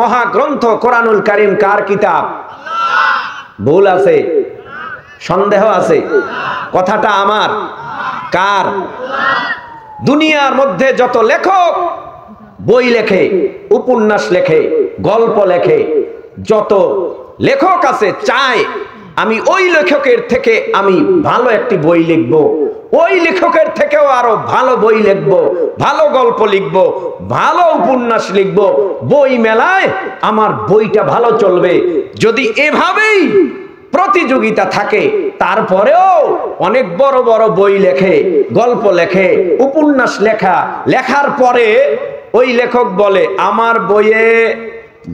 মহাগ্রন্থ কোরআনুল কারীম কার কিতাব? ভুল আছে, সন্দেহ আছে, কথাটা আমার কার? দুনিয়ার মধ্যে যত লেখক বই লেখে, উপন্যাস লেখে, গল্প লেখে, যত লেখক আছে চায় আমি ওই লেখকের থেকে আমি ভালো একটি বই লিখব, ওই লেখকের থেকেও আরো ভালো বই লিখব, ভালো গল্প লিখব, ভালো উপন্যাস লিখব, বই মেলায় আমার বইটা ভালো চলবে। যদি এভাবেই প্রতিযোগিতা থাকে, তারপরেও অনেক বড় বড় বই লেখে, গল্প লেখে, উপন্যাস লেখার পরে ওই লেখক বলে আমার বইয়ে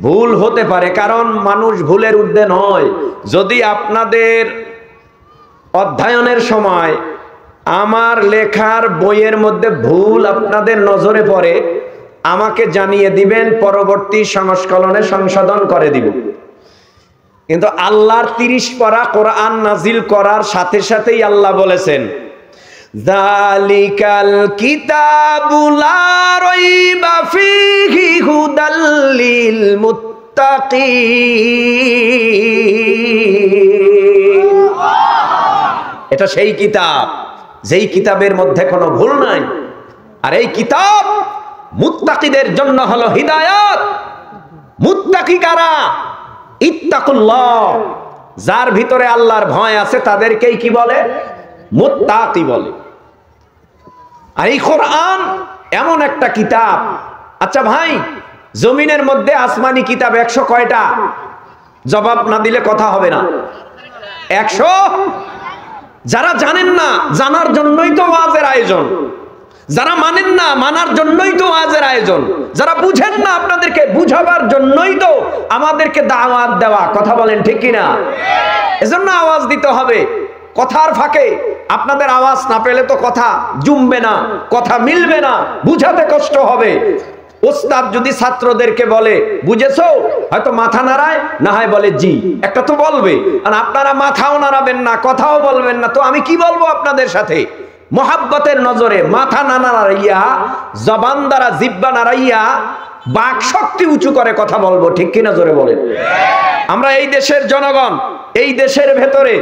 ভুল হতে পারে, কারণ মানুষ ভুলের ঊর্ধ্বে নয়। যদি আপনাদের অধ্যয়নের সময় আমার লেখার বইয়ের মধ্যে ভুল আপনাদের নজরে পড়ে, আমাকে জানিয়ে দিবেন, পরবর্তী সংস্করণে সংশোধন করে দিব। কিন্তু আল্লাহর 30 পারা কোরআন নাজিল করার সাথে সাথেই আল্লাহ বলেছেন যালিকাল কিতাবু লা রাইবা ফীহি হুদাল লিল মুত্তাকিন। এটা সেই কিতাব যেই কিতাবের মধ্যে কোনো ভুল নাই। আর এই কিতাব মুত্তাকিদের জন্য হলো হিদায়াত। মুত্তাকি কারা? ইত্তাকুল্লাহ, যার ভিতরে আল্লাহর ভয় আছে তাদেরকেই কি বলে? মুত্তাকি বলে। আর এই কোরআন এমন একটা কিতাব। আচ্ছা ভাই, জমিনের মধ্যে আসমানি কিতাব 100 কয়টা? জবাব না দিলে কথা হবে না। 100? যারা জানেন না, জানার জন্যই তো ওয়াজের আয়োজন। যারা মানেন না, মানার জন্যই তো ওয়াজের আয়োজন। যারা বুঝেন না, আপনাদেরকে বুঝাবার জন্যই তো আমাদেরকে দাওয়াত দেওয়া। কথা বলেন ঠিক কিনা? এজন্য আওয়াজ দিতে হবে। কথার ফাঁকে আপনাদের আওয়াজ না পেলে তো কথা জমবে না, কথা মিলবে না, বুঝাতে কষ্ট হবে। ওস্তাদ যদি ছাত্রদেরকে বলে বুঝেছো, হয়তো মাথা নাড়ায়, না হয় বলে জি, একটা তো বলবে। আর আপনারা মাথাও নাড়াবেন না, কথাও বলবেন না, তো আমি কি বলবো আপনাদের সাথে? মোহাব্বতের নজরে মাথা না নাড়াইয়া, জবান দ্বারা জিহ্বা নাড়াইয়া বাক শক্তি উঁচু করে কথা বলবো। ঠিক কিনা জোরে বলেন? আমরা এই দেশের জনগণ, এই দেশের ভেতরে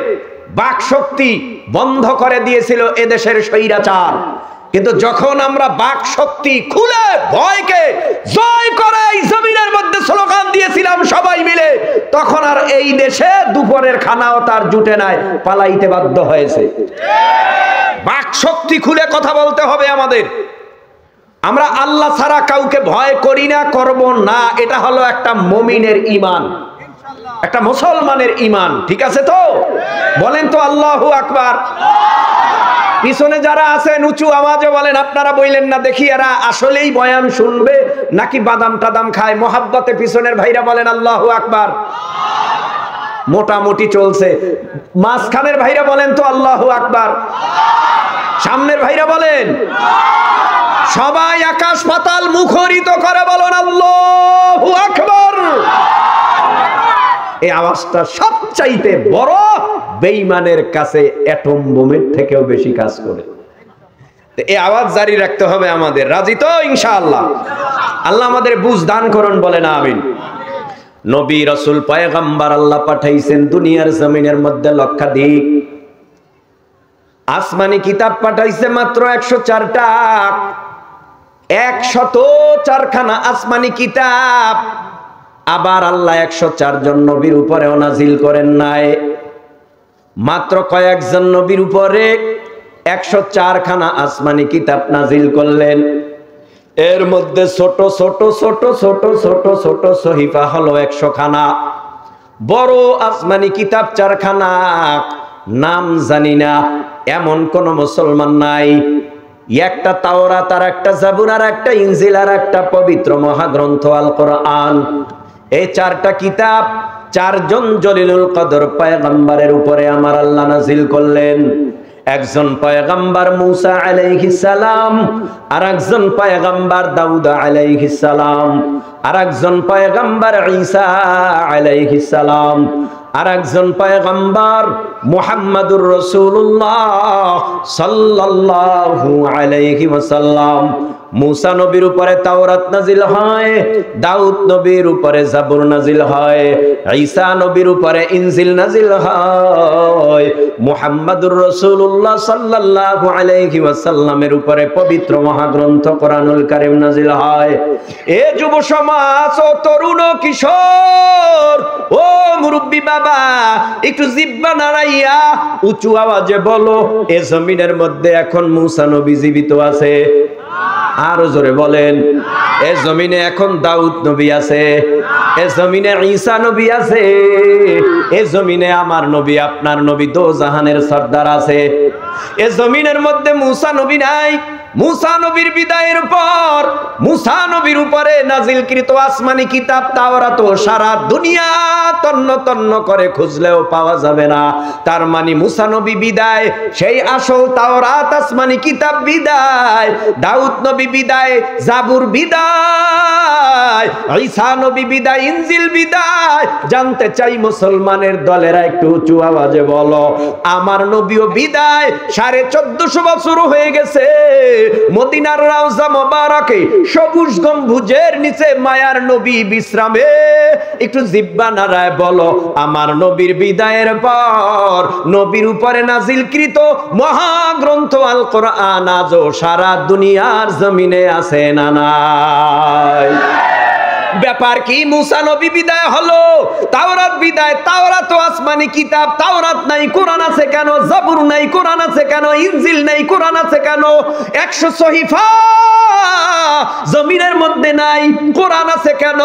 বাক শক্তি বন্ধ করে দিয়েছিল এদেশের স্বৈরাচার। কিন্তু যখন আমরা বাক শক্তি খুলে ভয়কে জয় করে এই জমিনের মধ্যে স্লোগান দিয়েছিলাম সবাই মিলে, তখন আর এই দেশে দুপুরের খানাও তার জুটে নাই, পালাইতে বাধ্য হয়েছে। বাক শক্তি খুলে কথা বলতে হবে আমাদের। আমরা আল্লাহ ছাড়া কাউকে ভয় করি না, করব না। এটা হলো একটা মুমিনের ঈমান, একটা মুসলমানের ঈমান। ঠিক আছে তো? বলেন তো আল্লাহু আকবার। পিছনে যারা আছেন উঁচু আওয়াজে বলেন, আপনারা বললেন না দেখি এরা আসলেই বয়ান শুনবে নাকি বাদাম টাদাম খায়। মোহাব্বতে পিছনের ভাইরা বলেন আল্লাহু আকবার। মোটামুটি চলছে। মাঝখানের ভাইরা বলেন তো আল্লাহু আকবার। সামনের ভাইরা বলেন। সবাই আকাশ পাতাল মুখরিত করে বলেন আল্লাহু আকবার। এই আওয়াজটা সবচাইতে বড় বেঈমানের কাছে অ্যাটম বোমের থেকেও বেশি কাজ করে। এই আওয়াজ জারি রাখতে হবে আমাদের। রাজি তো ইনশাআল্লাহ? আল্লাহ আমাদের বুঝ দান করুন, বলেন আমিন। নবী রাসূল পয়গম্বর আল্লাহ পাঠাইছেন দুনিয়ার জমিনের মধ্যে লক্ষাধিক। আসমানি কিতাব পাঠাইছে মাত্র 104টা। 104খানা আসমানি কিতাব। আবার আল্লাহ 104 জন নবীর উপরেও নাজিল করেন নাই, মাত্র কয়েকজন নবীর উপরে 104খানা আসমানি কিতাব নাজিল করলেন। এর মধ্যে ছোট ছোট ছোট ছোট ছোট ছোট সহিফা হলো 100খানা, বড় আসমানি কিতাব 4খানা। নাম জানি না এমন কোন মুসলমান নাই। একটা তাওরাত, আর একটা জাবুর, আর একটা ইনজিল, আর একটা পবিত্র মহাগ্রন্থ আল কোরআন। এই 4টা কিতাব 4 জন জলিলুল কদর পয়গম্বরের উপরে আমার আল্লাহ নাজিল করলেন। একজন পয়গম্বর মুসা আলাইহিস সালাম, আর একজন পয়গম্বর দাউদ আলাইহিস সালাম, আর একজন পয়গম্বর ঈসা আলাইহিস সালাম, আর একজন পয়গম্বর মুহাম্মাদুর রাসূলুল্লাহ সাল্লাল্লাহু আলাইহি ওয়াসাল্লাম। मूसा नबीर उपरे ताওরাত नाजिल হয়, দাউদ নবীর উপরে জাবুর নাজিল হয়, ঈসা নবীর উপরে ইনজিল নাজিল হয়, মুহাম্মাদুর রাসূলুল্লাহ সাল্লাল্লাহু আলাইহি ওয়াসাল্লামের উপরে পবিত্র মহাগ্রন্থ কোরআনুল কারীম নাজিল হয়। এ যুব সমাজ, ও তরুণ কিশোর, ও মুরব্বি বাবা, একটু জিহ্বা নাড়াইয়া উঁচু আওয়াজে বলো, এ জমিনের মধ্যে এখন মুসা নবী জীবিত আছে? আরো জোরে বলেন। এ জমিনে এখন দাউদ নবী আছে? এ জমিনে ঈসা নবী আছে? এ জমিনে আমার নবী, আপনার নবী, দো জাহানের সর্দার আছে? এ জমিনের মধ্যে মুসা নবী নাই। মুসা নবীর বিদায়ের পর মুসা নবীর উপরে নাজিলকৃত আসমানি কিতাব তাওরাত সারা দুনিয়া তন্ন তন্ন করে খুঁজলেও পাওয়া যাবে না। তার মানে মুসা নবী বিদায়, সেই আসল তাওরাত আসমানি কিতাব বিদায়, দাউদ নবী বিদায়, জাবুর বিদায়, ঈসা নবী বিদায়, ইনজিল বিদায়। জানতে চাই মুসলমানের দলেরা, একটু উঁচু আওয়াজে বলো, আমার নবীও বিদায়। 1450 বছর হয়ে গেছে। মদিনার রওজা মোবারকে সবুজ গম্বুজের নিচে মায়ার নবী বিশ্রামে। একটু জিহ্বা নাড়ায় বলো, আমার নবীর বিদায়ের পর নবীর উপরে নাজিলকৃত মহাগ্রন্থ আল কোরআন আজও সারা দুনিয়ার জমিনে আছে না নাই? ব্যাপার কি? মুসা নবী বিদায় হলো, তাওরাত বিদায়। তাওরাত তো আসমানি কিতাব, তাওরাত নাই কোরআন আছে কেন? জাবুর নাই কোরআন আছে কেন? ইনজিল নাই কোরআন আছে কেন? 100 সহিফা জমিনের মধ্যে নাই, কোরআন আছে কেন?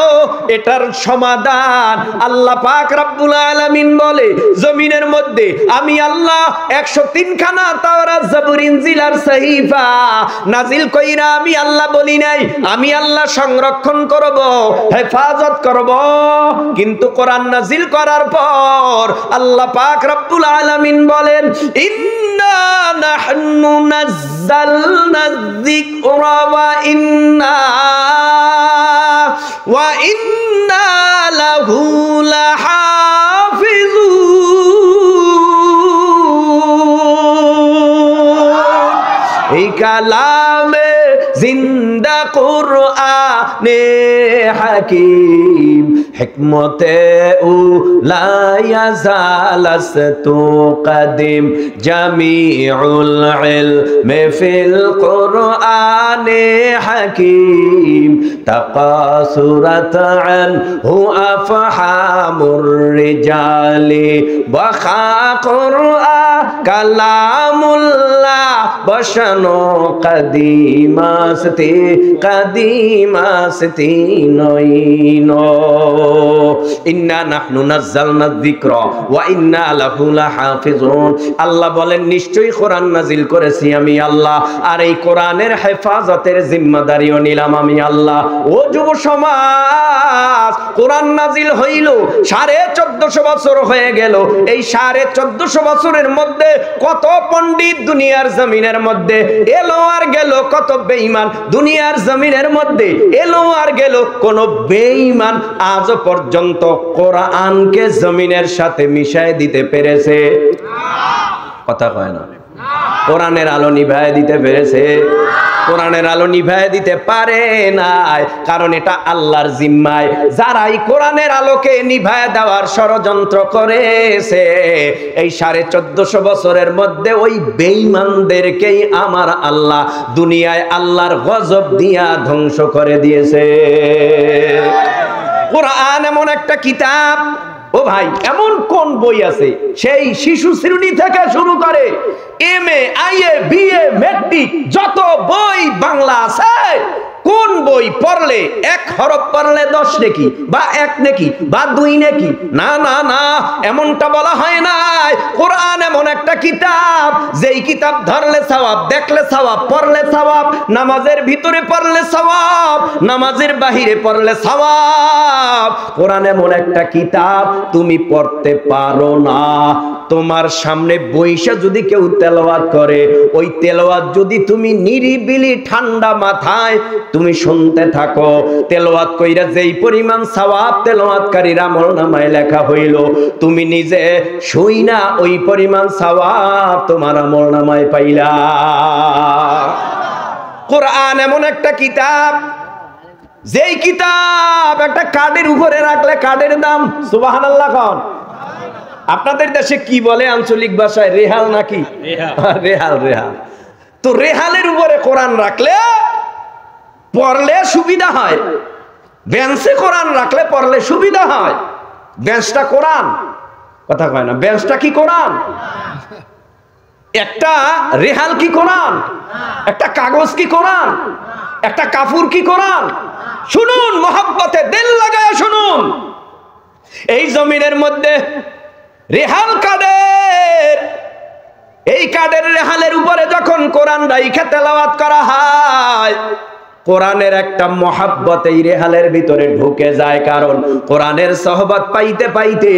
এটার সমাধান আল্লাহ পাক রব্বুল আলামিন বলে, জমিনের মধ্যে আমি আল্লাহ 103 খানা তাওরাত, জাবুর, ইনজিল আর সহিফা নাজিল কইরা আমি আল্লাহ বলি নাই আমি আল্লাহ সংরক্ষণ করব, হেফাজত করব। কিন্তু কোরআন নাজিল করার পর আল্লাহ পাক রব্বুল আলামিন বলেন, ইন্না নাহনু নাযালনা যিকরা ওয়া ইন্না লাহু লাহাফিজুন। এই কালামে জিন্দা কুরআনে হাকিম, হিকমতে লা ইয়াজালাস্তু কাদিম, জামিউল ইলমি ফিল কুরআনে হাকিম, তাকাসুরাত আনহু আফহামুর রিজালি, বাখা কুরআন কালামুল্লাহ, বসানো কাদিমাস্তি কাদিমাস্তি নইন। ইন্না নাহনু নাযালনা যিকরা ওয়া ইন্না লাহু লাহাফিজুন। আল্লাহ বলেন, নিশ্চয়ই কোরআন নাজিল করেছি আমি আল্লাহ, আর এই কোরআনের হেফাজতের জিম্মাদারিও নিলাম আমি আল্লাহ। ও যুব সমাজ, কোরআন নাজিল হইল 1450 বছর হয়ে গেল। এই 1450 বছরের মধ্যে কত পণ্ডিত দুনিয়ার জমিনের মধ্যে এলো আর গেল, কত বেঈমান দুনিয়ার জমিনের মধ্যে এলো আর গেল। কোন বেঈমান আজ পর্যন্ত কোরআনকে জমিনের সাথে মিশায় দিতে পেরেছে? কথা কয় না। কোরআনের আলো নিভায় দিতে পেরেছে? কোরআনের আলো নিভায় দিতে পারে নাই, কারণ এটা আল্লাহর জিম্মায়। যারাই কোরআনের আলোকে নিভায় দেওয়ার ষড়যন্ত্র করেছে, এই 1450 বছরের মধ্যে ওই বেঈমানদেরকেই আমার আল্লাহ দুনিয়ায় আল্লাহর গজব দিয়া ধ্বংস করে দিয়েছে। কোরআন এমন একটা কিতাব, ও ভাই, এমন কোন বই আছে সেই শিশু শ্রেণী থেকে শুরু করে MA, IA, BA, মেট্রিক যত বই বাংলা আছে, কোন বই পড়লে 1 হরফ পড়লে 10 নেকি বা 1 নেকি বা 2 নেকি? না না না, এমনটা বলা হয় নাই। কোরআন এমন একটা কিতাব, যেই কিতাব ধরলে সওয়াব, দেখলে সওয়াব, পড়লে সওয়াব, নামাজের ভিতরে পড়লে সওয়াব, নামাজের বাহিরে পড়লে সওয়াব। কোরআন এমন একটা কিতাব, তুমি পড়তে পারো না, তোমার সামনে বইসা যদি কেউ তেলাওয়াত করে, ওই তেলাওয়াত যদি তুমি নিরিবিলি ঠান্ডা মাথায় তুমি শুনতে থাকো, তেলাওয়াত কইরা যেই পরিমাণ সওয়াব তেলাওয়াতকারীর আমলনামায় লেখা হইল, তুমি নিজে শুই না ওই পরিমাণ সওয়াব তোমার আমলনামায় পাইলা। কোরআন এমন একটা কিতাব, যেই কিতাব একটা কার্ডের উপরে রাখলে কার্ডের দাম, সুবহানাল্লাহ কোন। আপনাদের দেশে কি বলে আঞ্চলিক ভাষায়, রেহাল নাকি? রেহাল। রেহাল তো রেহালের উপরে কোরআন রাখলে পড়লে সুবিধা হয়, বেঞ্চে কোরআন রাখলে পড়লে সুবিধা হয়। বেঞ্চটা কোরআন, কথা কয় না, বেঞ্চটা কি কোরআন? একটা রেহাল কি কোরআন? একটা কাগজ কি কোরআন? একটা কাপড় কি কোরআন? শুনুন, মহব্বতে দিল লাগায় শুনুন, এই জমিনের মধ্যে রেহাল কাদের, এই কাদের রেহালের উপরে যখন কোরআন রাইখা তেলাওয়াত করা হয়, কোরআনের একটা মহাব্বত এই রেহালের ভিতরে ঢুকে যায়। কারণ কোরআনের সহবত পাইতে পাইতে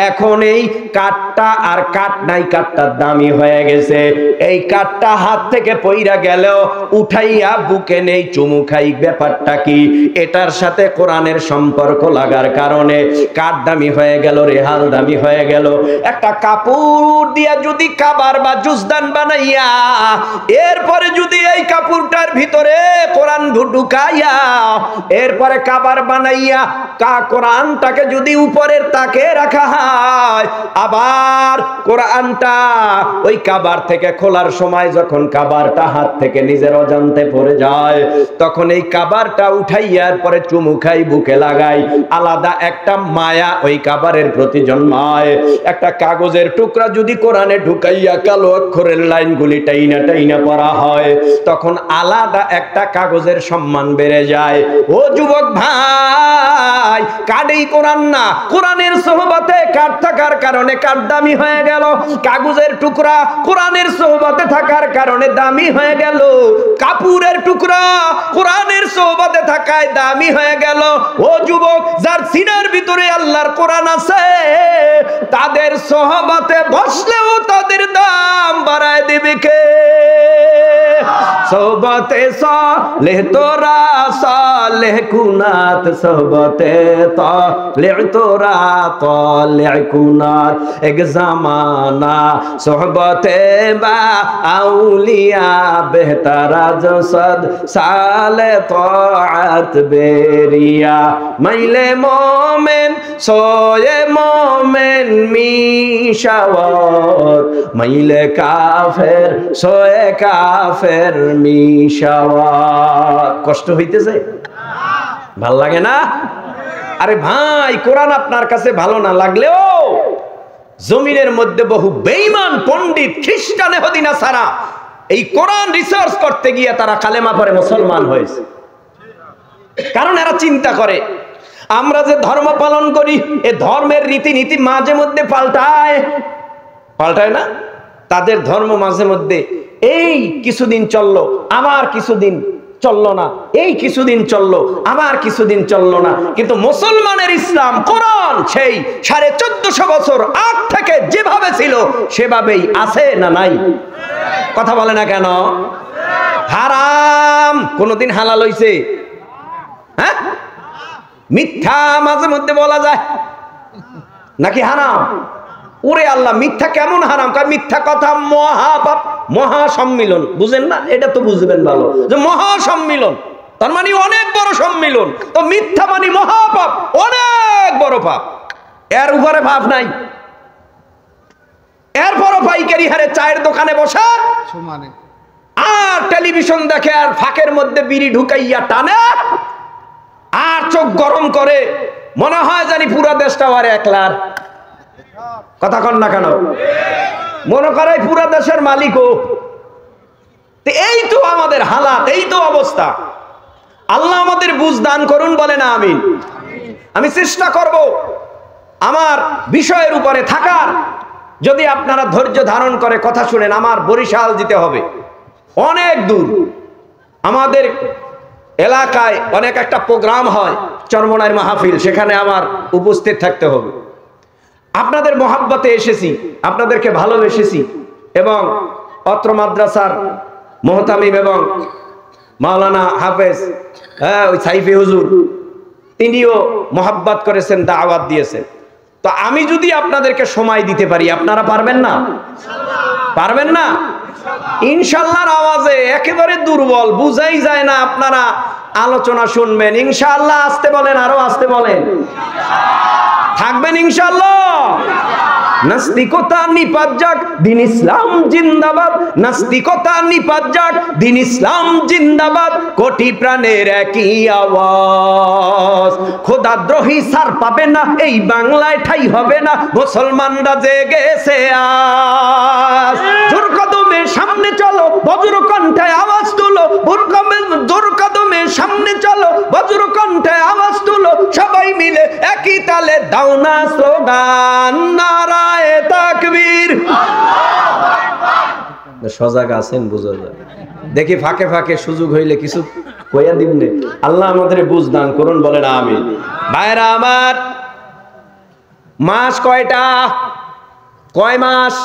এখন এই কাঠটা আর কাঠ নাই, কাঠটার দামি হয়ে গেছে। এই কাঠটা হাত থেকে পইরা গেলেও উঠাইয়া বুকে নেই, চুমু খাই। ব্যাপারটা কি? এটার সাথে কোরআনের সম্পর্ক লাগার কারণে কাঠ দামি হয়ে গেল, রেহাল দামি হয়ে গেল। একটা কাপড় দিয়া যদি কাবার বা জুজদান বানাইয়া এরপরে যদি এই কাপড়টার ভিতরে কোরআন ঢুকাইয়া এরপরে কাবার বানাইয়া কোরআনটাকে যদি উপরের তাকে রাখা হয়, আবার কোরআনটা ওই কাবার থেকে খোলার সময় যখন কাবারটা হাত থেকে নিজের অজান্তে পড়ে যায়, তখন এই কাবারটা উঠাইয়া পরে চুমু খাই, বুকে লাগাই, আলাদা একটা মায়া ওই কাবারের প্রতি জন্মায়। একটা কাগজের টুকরা যদি কোরআনে ঢুকাইয়া কালো অক্ষরের লাইনগুলি টাইনা টাইনা পড়া হয়, তখন আলাদা একটা কাগজের সম্মান বেড়ে যায়। ও যুবক ভাই, কাঠেই কোরআন না, কোরআনের সোহবতে কাঠ থাকার কারণে কাঠ দামি হয়ে গেল। কাগজের টুকরা কোরআনের সোহবতে থাকার কারণে দামি হয়ে গেল। কাপড়ের টুকরা কোরআনের সোহবতে থাকায় দামি হয়ে গেল। ও যুবক, যার সিনার ভিতরে আল্লাহর কোরআন আছে, তাদের সোহবতে বসলেও তাদের দাম বাড়ায় দেবে কে? সোহবতে সালেহ তোরা সালেহ কুনাত, সোহবতে তালেহ তোরা তালেহ কুনাত। এক জামানা সোহবতে বা আউলিয়া বেহতারা জসদ সালে তাআত বেরিয়া। মাইলে মোমেন সোয়ে মোমেন মিশাওয়াত, মাইলে কাফের সোয়ে কাফের মিশাওয়াত। কষ্ট হইতেছে? ভাল লাগে না? আরে ভাই, কোরআন আপনার কাছে ভালো না লাগলেও জমিনের মধ্যে বহু বেঈমান পণ্ডিত, খ্রিস্টান ইহুদি নাসারা এই কোরআন রিসার্চ করতে গিয়ে তারা কালেমা পড়ে মুসলমান হয়েছে। কারণ এরা চিন্তা করে আমরা যে ধর্ম পালন করি, এ ধর্মের রীতিনীতি মাঝে মধ্যে পাল্টায় না? তাদের ধর্ম মাঝে মধ্যে এই কিছুদিন চললো, আবার কিছুদিন চললো না, এই কিছুদিন চললো, আবার কিছুদিন চললো না। কিন্তু মুসলমানের ইসলাম কোরআন সেই 1450 বছর আগ থেকে যেভাবে ছিল সেভাবেই আছে না নাই? কথা বলে না কেন? হারাম কোনদিন হালাল হইছে? হ্যাঁ, মিথ্যা মাঝে মধ্যে বলা যায় নাকি হারাম? ওরে আল্লাহ, মিথ্যা কেমন হারাম? কারণ মিথ্যা কথা মহাপাপ, মহাসম্মিলন। বুঝেন না? এটা তো বুঝবেন ভালো যে মহাসম্মিলন তার মানে অনেক বড় সম্মিলন। তো মিথ্যা মানে মহাপাপ, অনেক বড় পাপ। এর উপরে পাপ নাই। এরপরও পাইকারি হারে চায়ের দোকানে বসা আর টেলিভিশন দেখে আর ফাঁকের মধ্যে বিড়ি ঢুকাইয়া টানে আর চোখ গরম করে, মনে হয় জানি পুরো দেশটা আর একলার। কথা কন না কেন? মনে করে পুরো দেশের মালিকও। এই তো আমাদের হালাত, এই তো অবস্থা। আল্লাহ আমাদের বুঝ দান করুন, বলে না আমিন। আমি চেষ্টা করব আমার বিষয়ের উপরে থাকার। যদি আপনারা ধৈর্য ধারণ করে কথা শুনেন, আমার বরিশাল যেতে হবে, অনেক দূর। আমাদের এলাকায় অনেক একটা প্রোগ্রাম হয়, চরমনাইর মাহফিল, সেখানে আমার উপস্থিত থাকতে হবে। আপনাদের মহাব্বতে এসেছি, আপনাদেরকে ভালোবেসেছি, এবং অত্র মাদ্রাসার মোহতামিম এবং মাওলানা হাফেজ, ওই সাইফি হুজুর, তিনিও মহাব্বত করেছেন, দাওয়াত দিয়েছেন। তো আমি যদি আপনাদেরকে সময় দিতে পারি, আপনারা পারবেন না? পারবেন না? ইনশাআল্লাহর আওয়াজে একেবারে দুর্বল, বুঝাই যায় না। আপনারা আলোচনা শুনবেন ইনশাআল্লাহ। আস্তে বলেন, আরো আস্তে বলেন। থাকবেন ইনশাআল্লাহ। নাস্তিকতা নিপাত যাক, দিন ইসলাম জিন্দাবাদ। নাস্তিকতা নিপাত যাক, দিন ইসলাম জিন্দাবাদ। কোটি প্রাণের একই আওয়াজ। খোদাদ্রোহী সার পাবে না, এই বাংলায় ঠাই হবে না। মুসলমানরা জেগেছে আজ। জোর কদমে সামনে চলো, বজ্র কণ্ঠে আওয়াজ তুলো। জোর কদমে সামনে চলো, বজ্র কণ্ঠে আওয়াজ তুলো। সবাই মিলে একই তালে দাও না স্লোগান, নারায়ে তাকবীর। সজাগ আছেন, বুঝা যায়। দেখি ফাঁকে ফাঁকে সুযোগ হইলে কিছু কইয়া দিবনে। আল্লাহ আমাদের বুঝ দান করুন, বলেন আমিন। ভাইরা আমার, মাস কয়টা? কয় মাস?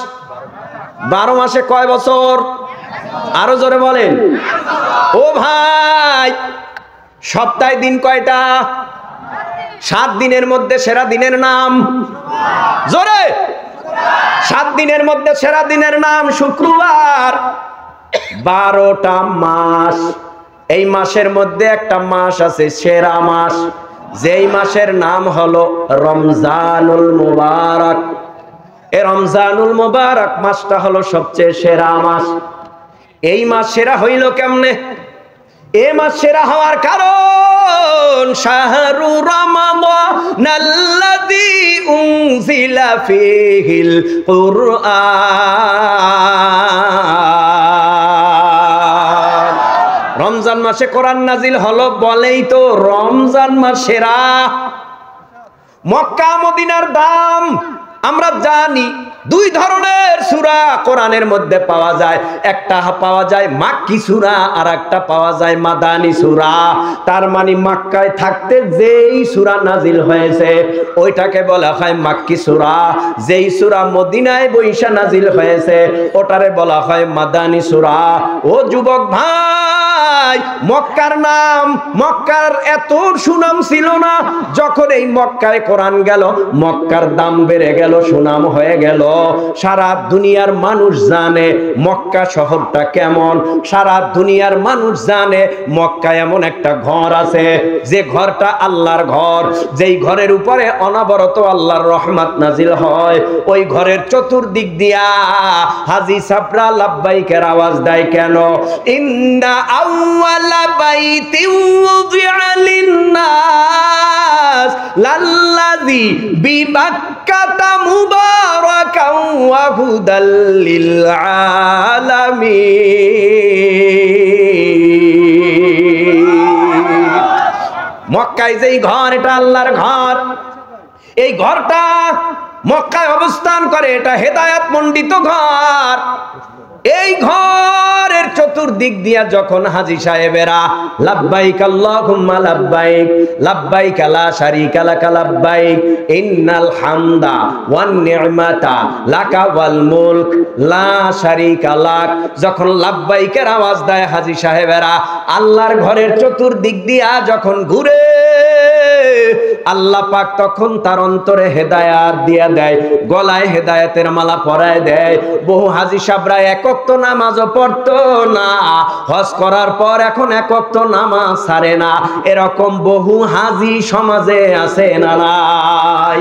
12 মাসে কয় বছর? আরো জোরে বলেন। ও ভাই, সপ্তাহে দিন কয়টা? 7 দিনের মধ্যে সেরা দিনের নাম জোরে। 7 দিনের মধ্যে সেরা দিনের নাম শুক্রবার। 12টা মাস। এই মাসের মধ্যে একটা মাস আছে সেরা মাস, যেই মাসের নাম হলো রমজানুল মুবারক। এই রমজানুল মুবারক মাসটা হলো সবচেয়ে সেরা মাস। এই মাস সেরা হইল কেমনে? এই মাস সেরা হওয়ার কারণ, শাহরু রমাদানাল্লাযী উনজিলা ফীহিল কুরআন। রমজান মাসে কোরআন নাজিল হলো বলেই তো রমজান মাস সেরা। মক্কা মদিনার দাম আমরা জানি। 2 ধরনের সূরা কোরআনের মধ্যে পাওয়া যায়। একটা পাওয়া যায় মাক্কি সূরা, আর একটা পাওয়া যায় মাদানী সূরা। তার মানে মক্কায় থাকতে যেই সূরা নাজিল হয়েছে ওইটাকে বলা হয় মাক্কি সূরা। যেই সূরা মদিনায় বৈশা নাজিল হয়েছে ওটারে বলা হয় মাদানী সূরা। ও যুবক ভাই, মক্কার নাম, মক্কার এত সুনাম ছিল না। যখন এই মক্কায় কোরআন গেল, মক্কার দাম বেড়ে গেল, সুনাম হয়ে গেল। সারা দুনিয়ার মানুষ জানে মক্কা শহরটা কেমন। সারা দুনিয়ার মানুষ জানে মক্কা এমন একটা ঘর আছে, যে ঘরটা আল্লাহর ঘর, যেই ঘরের উপরে অনবরত আল্লাহর রহমত নাজিল হয়। ওই ঘরের চতুর্দিক দিয়া হাজী সাবরা লাব্বাইকের আওয়াজ দেয় কেন? ইন্না আউওয়ালা বাইতিন উযিআ লিন-নাস লাল্লাযী বিবাক্কাতা মুবারাকান ওয়া হুদাল লিল আলামিন। মক্কায় যেই ঘর, এটা আল্লাহর ঘর। এই ঘরটা মক্কায় অবস্থান করে, এটা হেদায়েত মণ্ডিত ঘর। এই ঘরের চতুর্দিক দিয়া যখন হাজী সাহেবেরা লাব্বাইক আল্লাহুম্মা লাব্বাইক, লাব্বাইক লা শারীকা লাকা লাব্বাইক, ইন্নাল হামদা ওয়ান নি'মাতা লাকা ওয়াল মুলক লা শারীকা লাক, যখন লাব্বাইকের আওয়াজ দেয় হাজী সাহেবেরা, আল্লাহর ঘরের চতুর্দিক দিয়া যখন ঘুরে, আল্লাহ পাক তখন তার অন্তরে হেদায়াত দিয়া দেয়, গলায় হেদায়েতের মালা পরায় দেয়। বহু হাজী সাহেবরা এক ওয়াক্ত নামাজও পড়তো না, হজ করার পর এখন এক ওয়াক্ত নামাজ ছাড়ে না। এরকম বহু হাজী সমাজে আছে না নাই?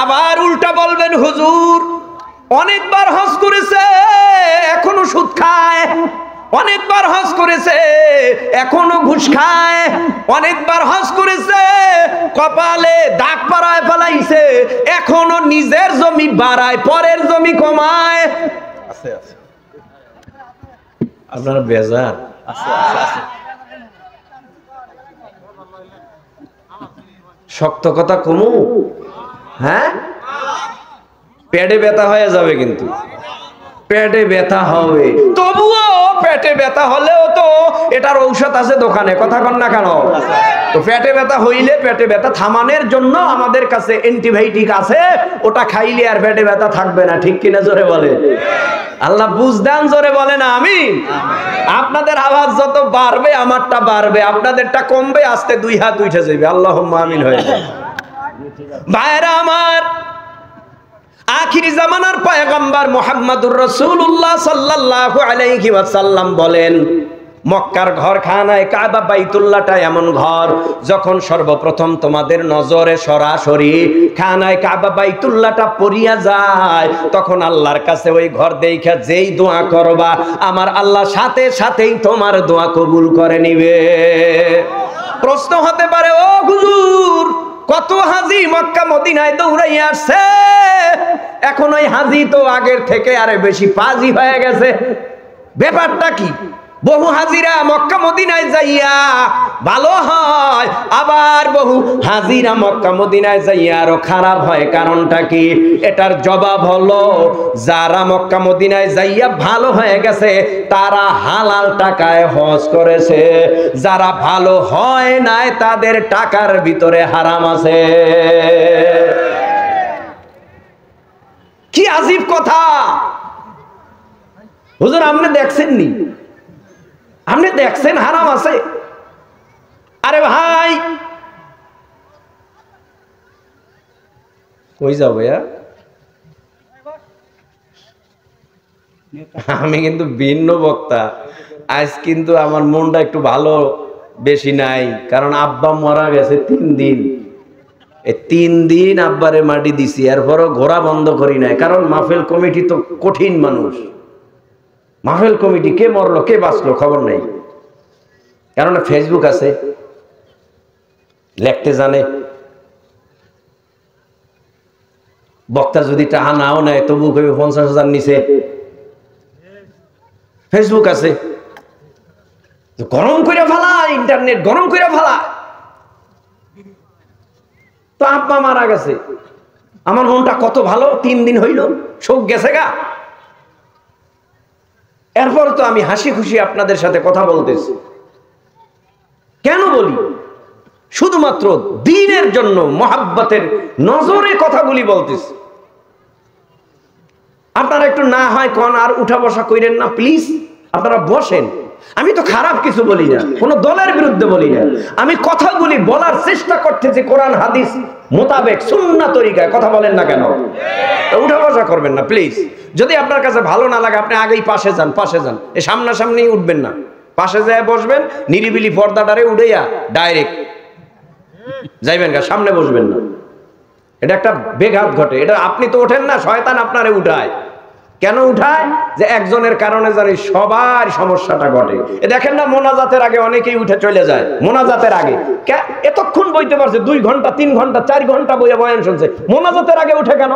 আবার উল্টা বলবেন, হুজুর অনেকবার হজ করেছে এখনো সুদ খায়, অনেকবার হজ করেছে এখনো ঘুষ খায়, অনেকবার হজ করেছে কপালে দাগ পাড়ায় ফেলাইছে, এখনো নিজের জমি বাড়ায় পরের জমি কমায়। আপনারা বেজার? শক্ত কথা কমু? হ্যাঁ, পেটে ব্যথা হয়ে যাবে, কিন্তু পেটে ব্যথা হবে। তবুও পেটে ব্যথা হলেও তো এটার ঔষধ আছে দোকানে, কথা কন না কেন? তো পেটে ব্যথা হইলে পেটে ব্যথা থামানোর জন্য আমাদের কাছে অ্যান্টিবায়োটিক আছে, ওটা খাইলে আর পেটে ব্যথা থাকবে না। ঠিক কিনা জোরে বলে? আল্লাহ বুঝদান, জোরে বলে না আমিন। আপনাদের আওয়াজ যত বাড়বে আমারটা বাড়বে, আপনাদেরটা কমবে, আস্তে 2 হাত উঠে যাবে। আল্লাহুম্মা আমিন হয়ে যাবে। ভাইরা আমার, আখিরি জামানার পয়গম্বর মুহাম্মদুর রাসূলুল্লাহ সাল্লাল্লাহু আলাইহি ওয়াসাল্লাম বলেন, মক্কার ঘর খানায় কাবা বাইতুল্লাহটা এমন ঘর, যখন সর্বপ্রথম তোমাদের নজরে সরাসরি খানায় কাবা বাইতুল্লাহটা পড়িয়া যায়, তখন আল্লাহর কাছে ওই ঘর দেখা যেই দোয়া করবা, আমার আল্লাহ সাথে সাথেই তোমার দোয়া কবুল করে নিবে। প্রশ্ন হতে পারে, ও হুজুর, কত হাজি মক্কা মদিনায় দৌড়াইয়া আসছে, এখন ওই হাজি তো আগের থেকে আরে বেশি পাজি হয়ে গেছে, ব্যাপারটা কি? বহু হাজিরা মক্কা মদিনায় যাইয়া ভালো হয়, আবার বহু হাজিরা মক্কা মদিনায় যাইয়া আরো খারাপ হয়, কারণটা কি? এটার জবাব হলো, যারা মক্কা মদিনায় যাইয়া ভালো হয়ে গেছে তারা হালাল টাকায় হজ করেছে, যারা ভালো হয় নাই তাদের টাকার ভিতরে হারাম আছে। কি আজীব কথা হুজুর, আপনি দেখছেননি? আপনি দেখছেন হারাম আছে? আরে ভাই কই যাও ভাইয়া? আমি কিন্তু ভিন্ন বক্তা আজ, কিন্তু আমার মনটা একটু ভালো বেশি নাই, কারণ আব্বা মারা গেছে 3 দিন। এই 3 দিন আব্বারে মাটি দিছি, এরপরও ঘোরা বন্ধ করি নাই, কারণ মাহফিল কমিটি তো কঠিন মানুষ। মাহফিল কমিটি কে মরলো কে বাঁচলো খবর নেই, কারণ ফেসবুক আছে, লিখতে জানে, বক্তা যদি টাকা নাও নেয় তবু কবি 50,000 নিচে, ফেসবুক আছে, গরম করে ফেলা, ইন্টারনেট গরম করে ফেলা। তো আব্বা মারা গেছে, আমার মনটা কত ভালো, 3 দিন হইল, শোক গেছে গা। এরপর তো আমি হাসি খুশি আপনাদের সাথে কথা বলতেছি। কেন বলি? শুধুমাত্র দ্বীনের জন্য, মহাব্বতের নজরে কথাগুলি বলতেছি। আপনারা একটু না হয় কোন আর উঠা বসা কইরেন না প্লিজ, আপনারা বসেন। আমি তো খারাপ কিছু বলি না, কোন দলের বিরুদ্ধে বলি না, আমি কথাগুলি বলার চেষ্টা করতেছি কোরআন হাদিস মোতাবেক, সুন্নাহ তরিকায়। কথা বলেন না কেন? উঠা বসা করবেন না প্লিজ। যদি আপনার কাছে ভালো না লাগে আপনি আগেই পাশে যান, পাশে যান, এই সামনাসামনি উঠবেন না, পাশে যায় বসবেন, নিরিবিলি পর্দাটারে উড়াইয়া ডাইরেক্ট যাইবেন গা, সামনে বসবেন না। এটা একটা বেঘাত ঘটে। এটা আপনি তো ওঠেন না, শয়তান আপনারে উঠায়। কেন উঠায়? যে একজনের কারণে জানি সবার সমস্যাটা ঘটে। এ দেখেন না, মোনাজাতের আগে অনেকেই উঠে চলে যায়। মোনাজাতের আগে এতক্ষণ বইতে পারছে, 2 ঘন্টা 3 ঘন্টা 4 ঘন্টা বইয়া বয়ান শুনছে, মোনাজাতের আগে উঠে কেন?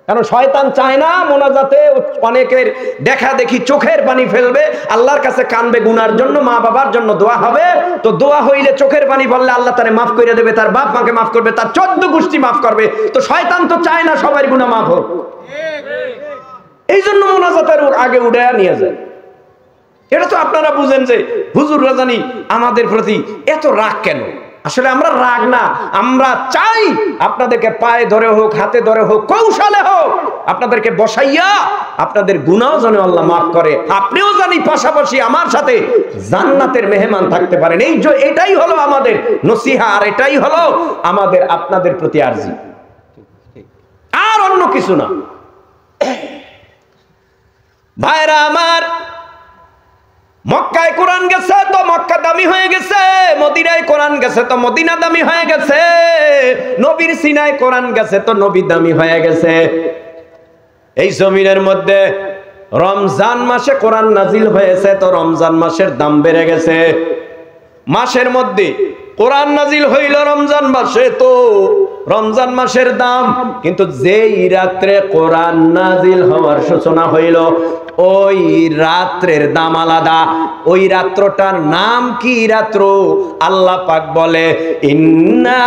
কারণ শয়তান চায় না মোনাজাতে অনেকের দেখা দেখি চোখের পানি ফেলবে, আল্লাহর কাছে কানবে, গুনার জন্য, মা বাবার জন্য দোয়া হবে। তো দোয়া হইলে চোখের পানি ফেললে আল্লাহ তারে মাফ করে দেবে, তার বাপ মাকে মাফ করবে, তার 14 গোষ্ঠী মাফ করবে। তো শয়তান তো চায় না সবার গুনাহ মাফ হোক, এই জন্য মোনাজাতের আগে উঠে নিয়ে যায়। এটা তো আপনারা বুঝেন যে হুজুররা জানি আমাদের প্রতি এত রাগ কেন। আসলে আমরা রাগ না, আমরা চাই আপনাদেরকে পায়ে ধরে হোক, হাতে ধরে হোক, কৌশলে হোক, আপনাদেরকে বসাইয়া আপনাদের গুনাহ যেন আল্লাহ মাফ করে, আপনিও জানি পাশাপাশি আমার সাথে জান্নাতের মেহমান থাকতে পারেন। এটাই হলো আমাদের নসিহা, আর এটাই হলো আমাদের আপনাদের প্রতি আরজি, আর অন্য কিছু না। ভাইরা আমার, মক্কায় কোরআন গেছে তো মক্কা দামি হয়ে গেছে, মদিনায় কোরআন গেছে তো মদিনা দামি হয়ে গেছে, নবীর সিনায় কোরআন গেছে তো নবী দামি হয়ে গেছে। এই জমিনের মধ্যে রমজান মাসে কোরআন নাজিল হয়েছে তো রমজান মাসের দাম বেড়ে গেছে। মাসের মধ্যে কোরআন নাজিল হইল রমজান মাসে তো রমজান মাসের দাম, কিন্তু যেই রাত্রে কোরআন নাজিল হওয়ার সূচনা হইল ওই রাত্রের দাম আলাদা। ওই রাত্রটার নাম কি রাত্র? আল্লাহ পাক বলে, ইন্না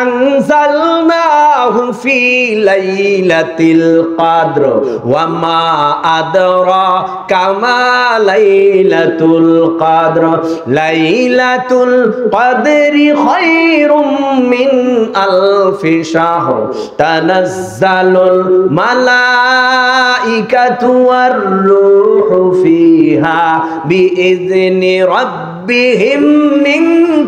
আনজালনাহু ফি লাইলাতিল কদর ওয়া মা আদরাকা মা লাইলাতুল কদর লাইলাতুল কদরি খায়রুম মিন আলফি শাহর তানাজ্জালুল মালাইকাতু ওয়ার রূহু ফিহা বিইذনি রাব্বিহিম মিন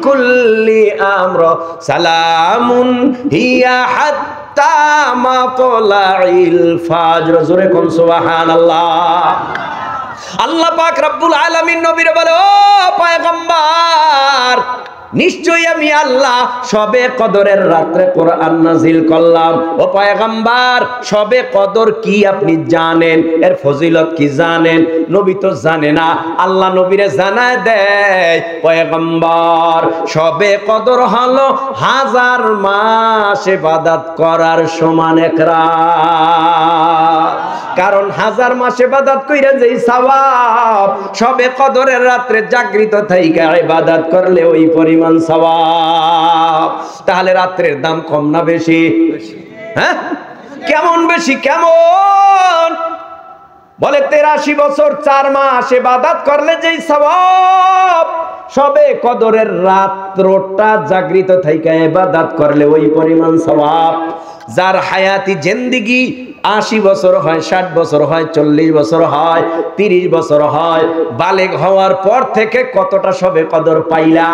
কুল্লি আমর সালামুন হিয়া হাত্তা হাত্তা মাতলাইল ফাজর। জোরে কোন সুবহানাল্লাহ। আল্লাহ পাক রব্বুল আলামিন নবীরে বলে, ও পয়গম্বর, নিশ্চয়ই আমি আল্লাহ শবে কদরের রাত্রে কোরআন নাজিল করলাম। ও পয়গম্বর, শবে কদর কি আপনি জানেন? এর ফজিলত কি জানেন? নবী তো জানে না, আল্লাহ নবীরে জানায় দেয়, পয়গম্বর, শবে কদর হলো 1000 মাস ইবাদত করার সমান এক রাত। কারণ 1000 মাস ইবাদত কইরা যেই সওয়াব, শবে কদরের রাত্রে জাগৃত থাইকা ইবাদত করলে ওই পরিমাণ সওয়াব। তাহলে রাত্রের দাম কম না বেশি? হ্যাঁ, কেমন বেশি? কেমন? বলে 83 বছর 4 মাস ইবাদত করলে যেই সওয়াব, শবে কদরের রাত্রটা জাগৃত থাইকা ইবাদত করলে ওই পরিমাণ সওয়াব। যার হায়াতি জিন্দেগি 80 বছর হয়, 60 বছর হয়, 40 বছর হয়, 30 বছর হয়, বালেগ হওয়ার পর থেকে কতটা শবে কদর পাইলা?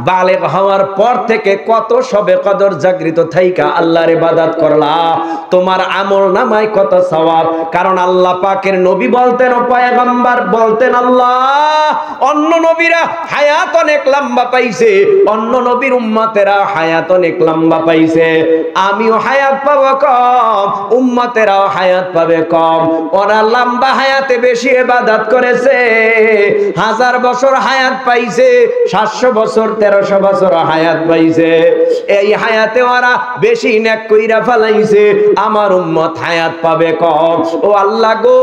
বালেগ হওয়ার পর থেকে কত শবে কদর জাগৃত থাইকা আল্লাহর ইবাদত করলা? তোমার আমল নামায় কত সওয়াব। কারণ আল্লাহ পাকের নবী বলতেন, ও পয়গম্বর বলতেন, আল্লাহ অন্য নবীরা হায়াত অনেক লম্বা পাইছে, অন্য নবীর উম্মতেরা হায়াত অনেক লম্বা পাইছে, আমিও হায়াত পাবো কম, উম্মতেরাও হায়াত পাবে কম। ওরা লম্বা হায়াতে বেশি ইবাদত করেছে, 1000 বছর হায়াত পাইছে, 700 বছর 1300 বছর হায়াত পাইছে। এই হায়াতে ওরা বেশি নেক কইরা ফেলাইছে, আমার উম্মত হায়াত পাবে কম। ও আল্লাহ গো,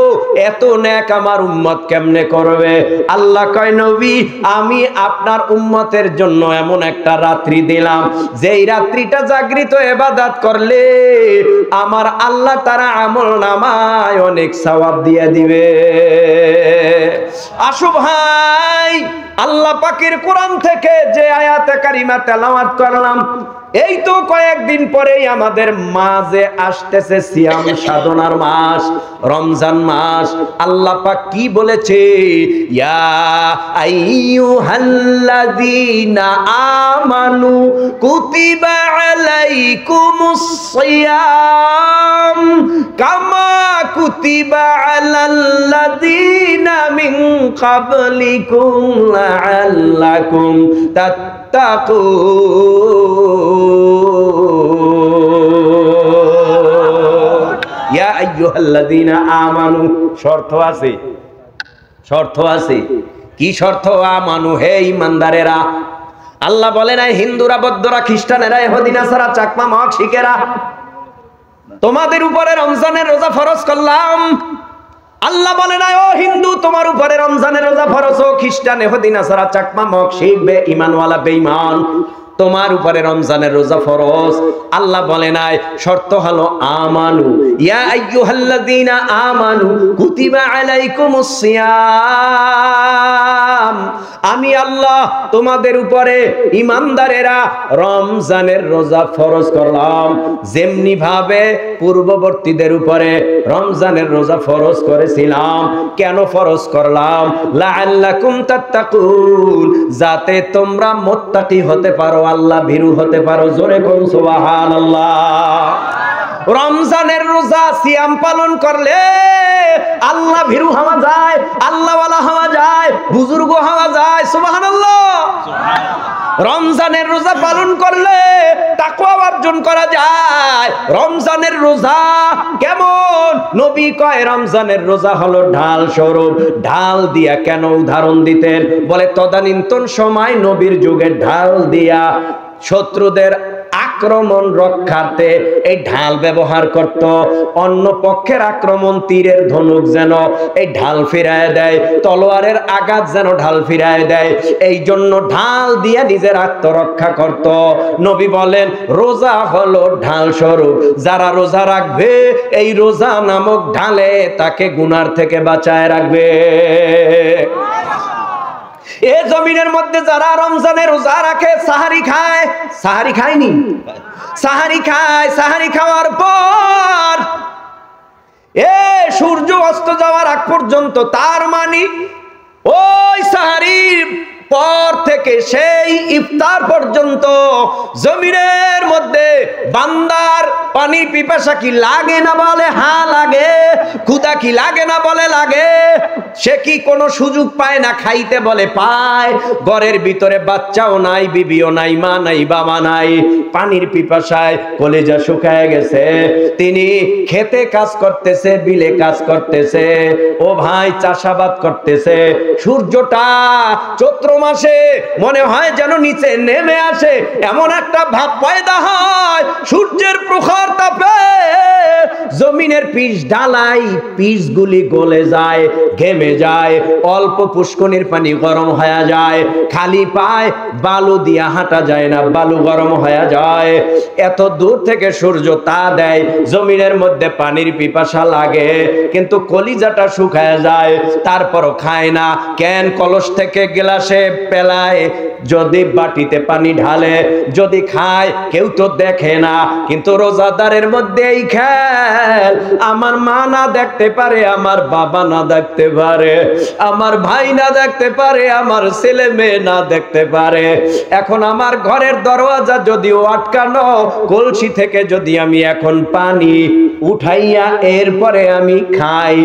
এত নেক আমার উম্মত কেমনে করবে? আল্লাহ কয়, নবী আমি আপনার উম্মতের জন্য এমন একটা রাত্রি দিলাম, যেই রাত্রিটা জাগৃত ইবাদত করলে আমার আল্লাহ তারা আমল নামায় অনেক সওয়াব দিয়ে দিবে। আসো ভাই, আল্লাহ পাকের কোরআন থেকে যে আয়াতে কারিমা তেলাওয়াত করলাম, এই তো কয়েকদিন পরেই আমাদের মাঝে আসতেছে সিয়াম সাধনার মাস, রমজান মাস। আল্লাহ পাক কি বলেছে? ইয়া আইয়ুহাল্লাযীনা আমানু কুতিবা আলাইকুমুস সিয়াম কামা কুতিবা আলাল্লাযীনা মিন ক্বাবলিকুম লাআল্লাকুম তাত্তাকুন। ইয়া আইয়ুহাল্লাযীনা আমানু, শর্ত আছে, শর্ত আছে। কি শর্ত? আমানু, হে ঈমানদারেরা। আল্লাহ বলে নাই হিন্দুরা, বৌদ্ধরা, খ্রিস্টানেরা, ইহুদি, নাসারা, চাকমা, মগ, শিখেরা তোমাদের উপরে রমজানের রোজা ফরজ করলাম। আল্লাহ বলে নাই ও হিন্দু তোমার উপরে রমজানের রোজা ফরজ, ও খ্রিস্টান, ইহুদি, নাসারা, চাকমা, মগ, শিখ, বেঈমানওয়ালা, বেঈমান, তোমার উপরে রমজানের রোজা ফরজ। আল্লাহ বলে নাই, শর্ত হলো আমানু। ইয়া আইয়ুহাল্লাযীনা আমানু কুতিবা আলাইকুমুস সিয়াম, আমি আল্লাহ তোমাদের উপরে ঈমানদারেরা রমজানের রোজা ফরজ করলাম, যেমনি ভাবে পূর্ববর্তীদের উপরে রমজানের রোজা ফরজ করেছিলাম। কেন ফরজ করলাম? লাআল্লাকুম তাত্তাকুন, যাতে তোমরা মুত্তাকি হতে পারো, আল্লাহ ভীরু হতে পারো। জোরে কোন সুবহানাল্লাহ। রমজানের রোজা সিয়াম পালন করলে আল্লাহ ভীরু হওয়া যায়, আল্লাহওয়ালা হওয়া যায়, বুজুর্গ হওয়া যায়। সুবহানাল্লাহ। রমজানের রোজা পালন করলে তাকওয়া অর্জন করা যায়। রমজানের রোজা কেমন? নবী কয় রমজানের রোজা হলো ঢাল স্বরূপ। ঢাল দিয়া কেন উদাহরণ দিতেন? বলে তদানীন্তন সময় নবীর যুগে ঢাল দিয়া শত্রুদের আক্রমণ রক্ষার্থে এই ঢাল ব্যবহার করত। অন্য পক্ষের আক্রমণ তীরের ধনুক যেন এই ঢাল ফিরায় দেয়, তলোয়ারের আঘাত যেন ঢাল ফিরায় দেয়, এই জন্য ঢাল দিয়ে নিজের আত্মরক্ষা করত। নবী বলেন রোজা হলো ঢাল স্বরূপ। যারা রোজা রাখবে এই রোজা নামক ঢালে তাকে গুনার থেকে বাঁচায় রাখবে। এ জমিনের মধ্যে যারা রমজানের রোজা রাখে, সাহারি খায়, সাহারি খায়নি, সাহারি খায়, সাহারি খাওয়ার পর এ সূর্য অস্ত যাওয়ার আগ পর্যন্ত, তার মানে ওই সাহারির পর থেকে সেই ইফতার পর্যন্ত জমিনের মধ্যে বান্দার পানির পিপাসা কি লাগে না বলে হ্যাঁ লাগে, ক্ষুধা কি লাগে না বলে লাগে। সে কি কোনো সুযোগ পায় না খাইতে বলে পায়। ঘরের ভিতরে বাচ্চাও নাই, বিবিও নাই, মা নাই, বাবা নাই। পানির পিপাসায় কলিজা শুকায় গেছে। তিনি খেতে কাজ করতেছে, বিলে কাজ করতেছে, ও ভাই চাষাবাদ করতেছে। সূর্যটা চৈত্র মাসে মনে হয় যেন নিচে নেমে আসে, এমন একটা ভাব পয়দা হয়। সূর্যের প্রখর তাপে জমিনের পিচ ঢালাই, পিচগুলি গলে যায়, ঘেমে যায়। অল্প পুষ্কনির পানি গরম হয়ে যায়, খালি পায় বালু দিয়া হাঁটা যায় না, বালু গরম হয়ে যায়। এত দূর থেকে সূর্য তা দেয়, জমিনের মধ্যে পানির পিপাসা লাগে, কিন্তু কলিজাটা শুকায় যায়। তারপরও খায় না কেন? কলস থেকে গ্লাসে পেলায়, যদি বাটিতে পানি ঢালে, যদি খায় কেউ তো দেখে না। কিন্তু রোজাদারের মধ্যে এই খেল, আমার মা না দেখতে পারে, আমার বাবা না দেখতে পারে, আমার ভাই না দেখতে পারে, আমার ছেলে মেয়ে না দেখতে পারে। এখন আমার ঘরের দরওয়াজা যদিও আটকানো, কলসি থেকে যদি আমি এখন পানি উঠাইয়া এরপরে আমি খাই,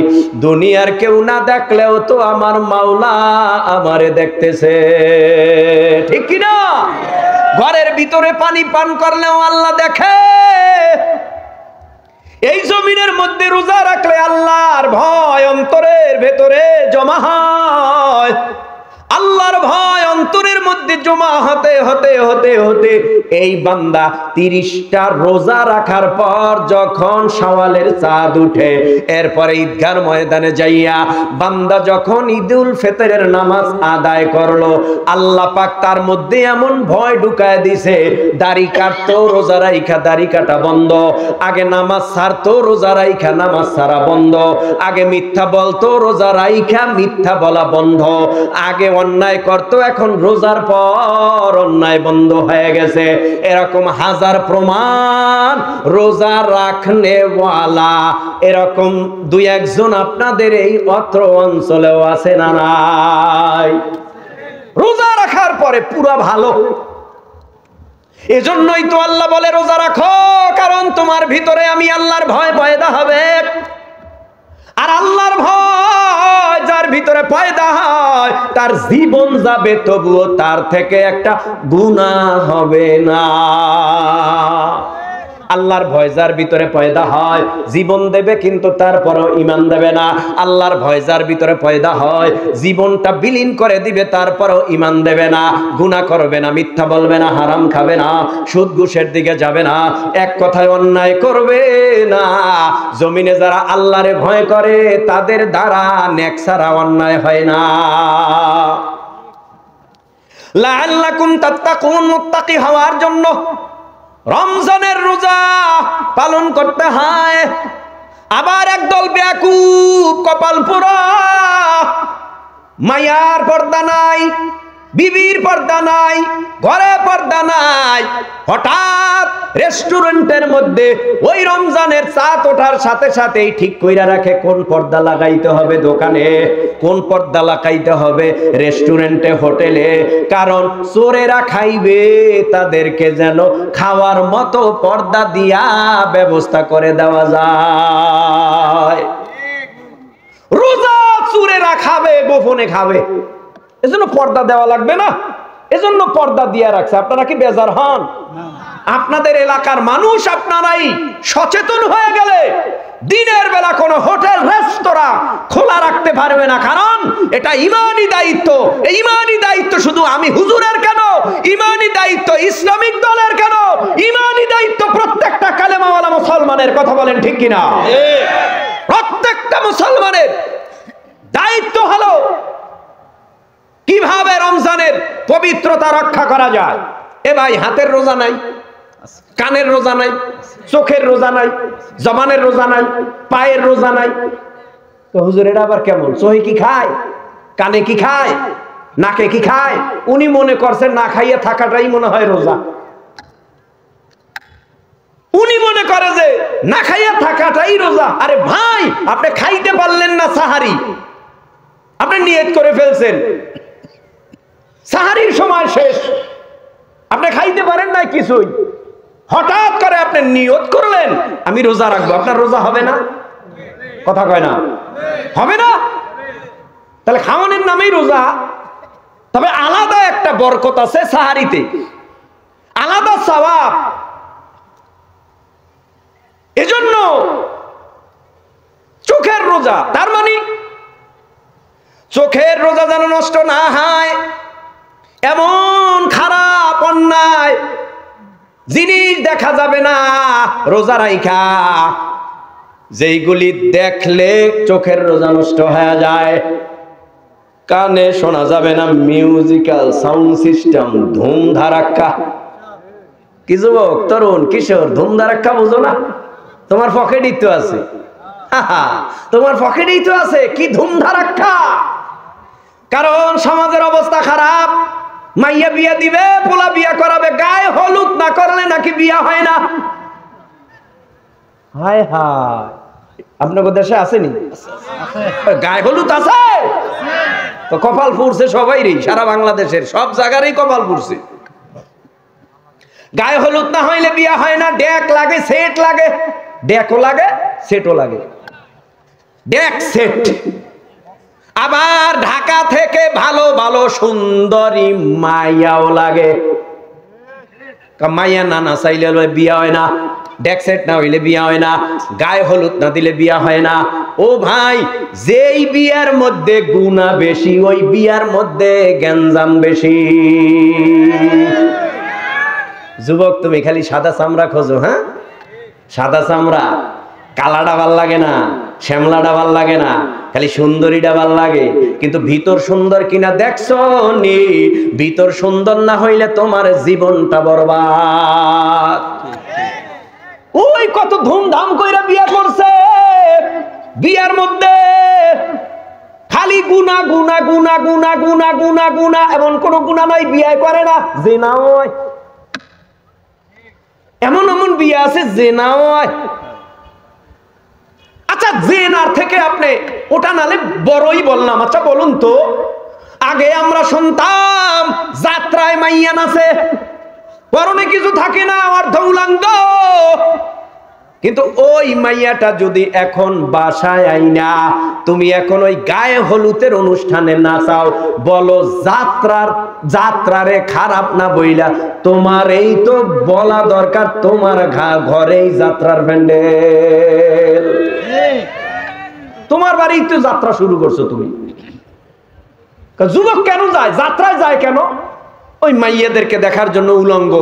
দুনিয়ার কেউ না দেখলেও তো আমার মাওলা আমারে দেখতেছে, ঠিক কিনা? ঘরের ভিতরে পানি পান করলেও আল্লাহ দেখে। এই জমিনের মধ্যে রোজা রাখলে আল্লাহর ভয় অন্তরের ভেতরে জমা হয়। আল্লাহর ভয় অন্তরের মধ্যে জমা হতে হতে হতে হতে এই বান্দা 30টা রোজা রাখার পর যখন শাওয়ালের চাঁদ উঠে, এরপরে ঈদগাহর ময়দানে যাইয়া বান্দা যখন ঈদুল ফিতরের নামাজ আদায় করলো, আল্লাহ পাক তার মধ্যে এমন ভয় ঢুকায় দিছে, দাড়ি কাটতো রোজা রাইখা দাড়ি কাটা বন্ধ, আগে নামাজ ছাড়তো রোজা রাইখা নামাজ ছাড়া বন্ধ, আগে মিথ্যা বলতো রোজা রাইখা মিথ্যা বলা বন্ধ, আগে অন্যায় করতো এখন রোজার পর অন্যায় বন্ধ হয়ে গেছে। এরকম হাজার প্রমাণ রোজা রাখনে ওয়ালা এরকম 2-1 জন আপনাদের এই অত্র অঞ্চলেও আছে না নাই? রোজা রাখার পরে পুরো ভালো। এজন্যই তো আল্লাহ বলে রোজা রাখো, কারণ তোমার ভিতরে আমি আল্লাহর ভয় পয়দা হবে। আর আল্লাহর ভয় যার ভিতরে পয়দা হয়, তার জীবন যাবে তবুও তার থেকে একটা গুনাহ হবে না। আল্লাহর ভয় যার ভিতরে পয়দা হয়, জীবন দেবে কিন্তু তারপরও ঈমান দেবে না। আল্লাহর ভয় যার ভিতরে পয়দা হয়, জীবনটা বিলীন করে দিবে তারপরও ঈমান দেবে না, গুনাহ করবে না, মিথ্যা বলবে না, হারাম খাবে না, সুদ ঘুষের দিকে যাবে না, এক কথায় অন্যায় করবে না। জমিনে যারা আল্লাহরে ভয় করে তাদের দ্বারা নেক ছাড়া অন্যায় হয় না। লাআল্লাকুম তাত্তাকুন, মুত্তাকি হওয়ার জন্য রমজানের রোজা পালন করতে হয়। আবার একদল বেয়াকুব কপাল পোড়া, মায়ার পর্দা নাই, বিবির পর্দা নাই, ঘরে পর্দা নাই, হঠাৎ রেস্টুরেন্টের মধ্যে ওই রমজানের চাঁদ ওঠার সাথে সাথেই ঠিক কইরা রাখে কোন পর্দা লাগাইতে হবে দোকানে, কোন পর্দা লাগাইতে হবে রেস্টুরেন্টে, হোটেলে। কারণ চোরেরা খাইবে, তাদেরকে যেন খাওয়ার মতো পর্দা দিয়া ব্যবস্থা করে দেওয়া যায়। রোজা চোরেরা খাবে, গোপনে খাবে, এজন্য পর্দা দেওয়া লাগবে না, এজন্য পর্দা দিয়ে রাখছে। আপনারা কি বেজার হন? আপনাদের এলাকার মানুষ আপনারাই সচেতন হয়ে গেলে দিনের বেলা কোনো হোটেল রেস্তোরাঁ খোলা রাখতে পারবে না, কারণ এটা ঈমানি দায়িত্ব। এই ঈমানি দায়িত্ব শুধু আমি হুজুরের কেন, ঈমানি দায়িত্ব ইসলামিক দলের কেন, ঈমানি দায়িত্ব প্রত্যেকটা কালেমাওয়ালা মুসলমানের। কথা বলেন ঠিক কিনা? প্রত্যেকটা মুসলমানের দায়িত্ব হলো কিভাবে রমজানের পবিত্রতা রক্ষা করা যায়। এ ভাই, হাতের রোজা নাই, কানের রোজা নাই, চোখের রোজা নাই, জবানের রোজা নাই, পায়ের রোজা নাই, তো হুজুর এটা আবার কেমন? চোখে কি খায়, কানে কি খায়, নাকে কি খায়? উনি মনে করছেন না খাইয়ে থাকাটাই মনে হয় রোজা। উনি মনে করে যে না খাইয়ে থাকাটাই রোজা। আরে ভাই, আপনি খাইতে পারলেন না সাহারি, আপনি নিয়ত করে ফেলছেন, সাহারির সময় শেষ, আপনি খাইতে পারেন না কিছুই, হঠাৎ করে আপনি নিয়ত করলেন আমি রোজা রাখবো, আপনার রোজা হবে না? কথা কয় না, হবে না? তাহলে খাওয়ানোর নামেই রোজা। তবে আলাদা একটা বরকত আছে সাহারিতে, আলাদা সওয়াব। এজন্য চোখের রোজা, তার মানে চোখের রোজা যেন নষ্ট না হয়, এমন খারাপ অন্যায় জিনিস দেখা যাবে না রোজা রাইখা, যেইগুলি দেখলে চোখের রোজা নষ্ট হয়ে যায়। কানে শোনা যাবে না মিউজিক্যাল সাউন্ড সিস্টেম, ধুম ধারাক্কা। কি যুবক, তরুণ, কিশোর, ধুম ধারাক্কা বুঝো না? তোমার পকেটেই তো আছে, তোমার পকেটেই তো আছে। কি ধুম ধারাক্কা? কারণ সমাজের অবস্থা খারাপ। মাইয়া বিয়া দিবে, পোলা বিয়া করাবে, গায়ে হলুদ না করলে নাকি বিয়া হয় না। হায় হায়, আপনাদের দেশে আসেনি? গায়ে হলুদ আছে তো কপাল পুড়ছে সবাইরই, সারা বাংলাদেশের সব জায়গারই কপাল পুড়ছে। গায়ে হলুদ না হইলে বিয়া হয় না। ডেক লাগে, সেট লাগে, ডেকও লাগে, সেটও লাগে, ডেক সেট। আবার ঢাকা থেকে ভালো ভালো সুন্দরী মাইয়াও লাগে। মাইয়া না চাইলে বিয়া হয় না, ডেক সেট না হইলে বিয়া হয় না, গায়ে হলুদ না দিলে বিয়া হয় না। ও ভাই, যেই বিয়ার মধ্যে গুনাহ বেশি ওই বিয়ার মধ্যে গ্যাঞ্জাম বেশি। যুবক, তুমি খালি সাদা চামড়া খোঁজো। হ্যাঁ, সাদা চামড়া, কালাটা ভাল লাগে না, শ্যামলাটা ভাল লাগে না, খালি সুন্দরীটা ভাল লাগে। কিন্তু ভিতর সুন্দর কিনা দেখছো নি? ভিতর সুন্দর না হইলে তোমার জীবনটা বরবাদ। ওই কত ধুমধাম কইরা বিয়া করছে, বিয়ার মধ্যে খালি গুনা গুনা গুনা গুনা গুনা গুনা গুনা, এমন কোন গুনাহ নাই বিয়ে করে না। জিনা হয়, এমন এমন বিয়ে আছে জিনা হয়। আচ্ছা, জেনার থেকে আপনি ওটা নালে বড়ই বললাম। আচ্ছা বলুন তো, আগে আমরা শুনতাম যাত্রায় মাইয়া নাচে, পরনে কিছু থাকে না, অর্ধ উলঙ্গ। কিন্তু ওই মাইয়াটা যদি এখন বাসায় আইনা তুমি এখন ওই গায়ে হলুদের অনুষ্ঠানে নাচাও, বলো যাত্রারে খারাপ না বইলা, তোমার এই তো বলা দরকার তোমার ঘরেই যাত্রার প্যান্ডেল। তোমার বাড়ি তো যাত্রা শুরু করছো তুমি। যুবক কেন যায় যাত্রায়? যায় কেন? ওই মাইয়াদেরকে দেখার জন্য, উলঙ্গ,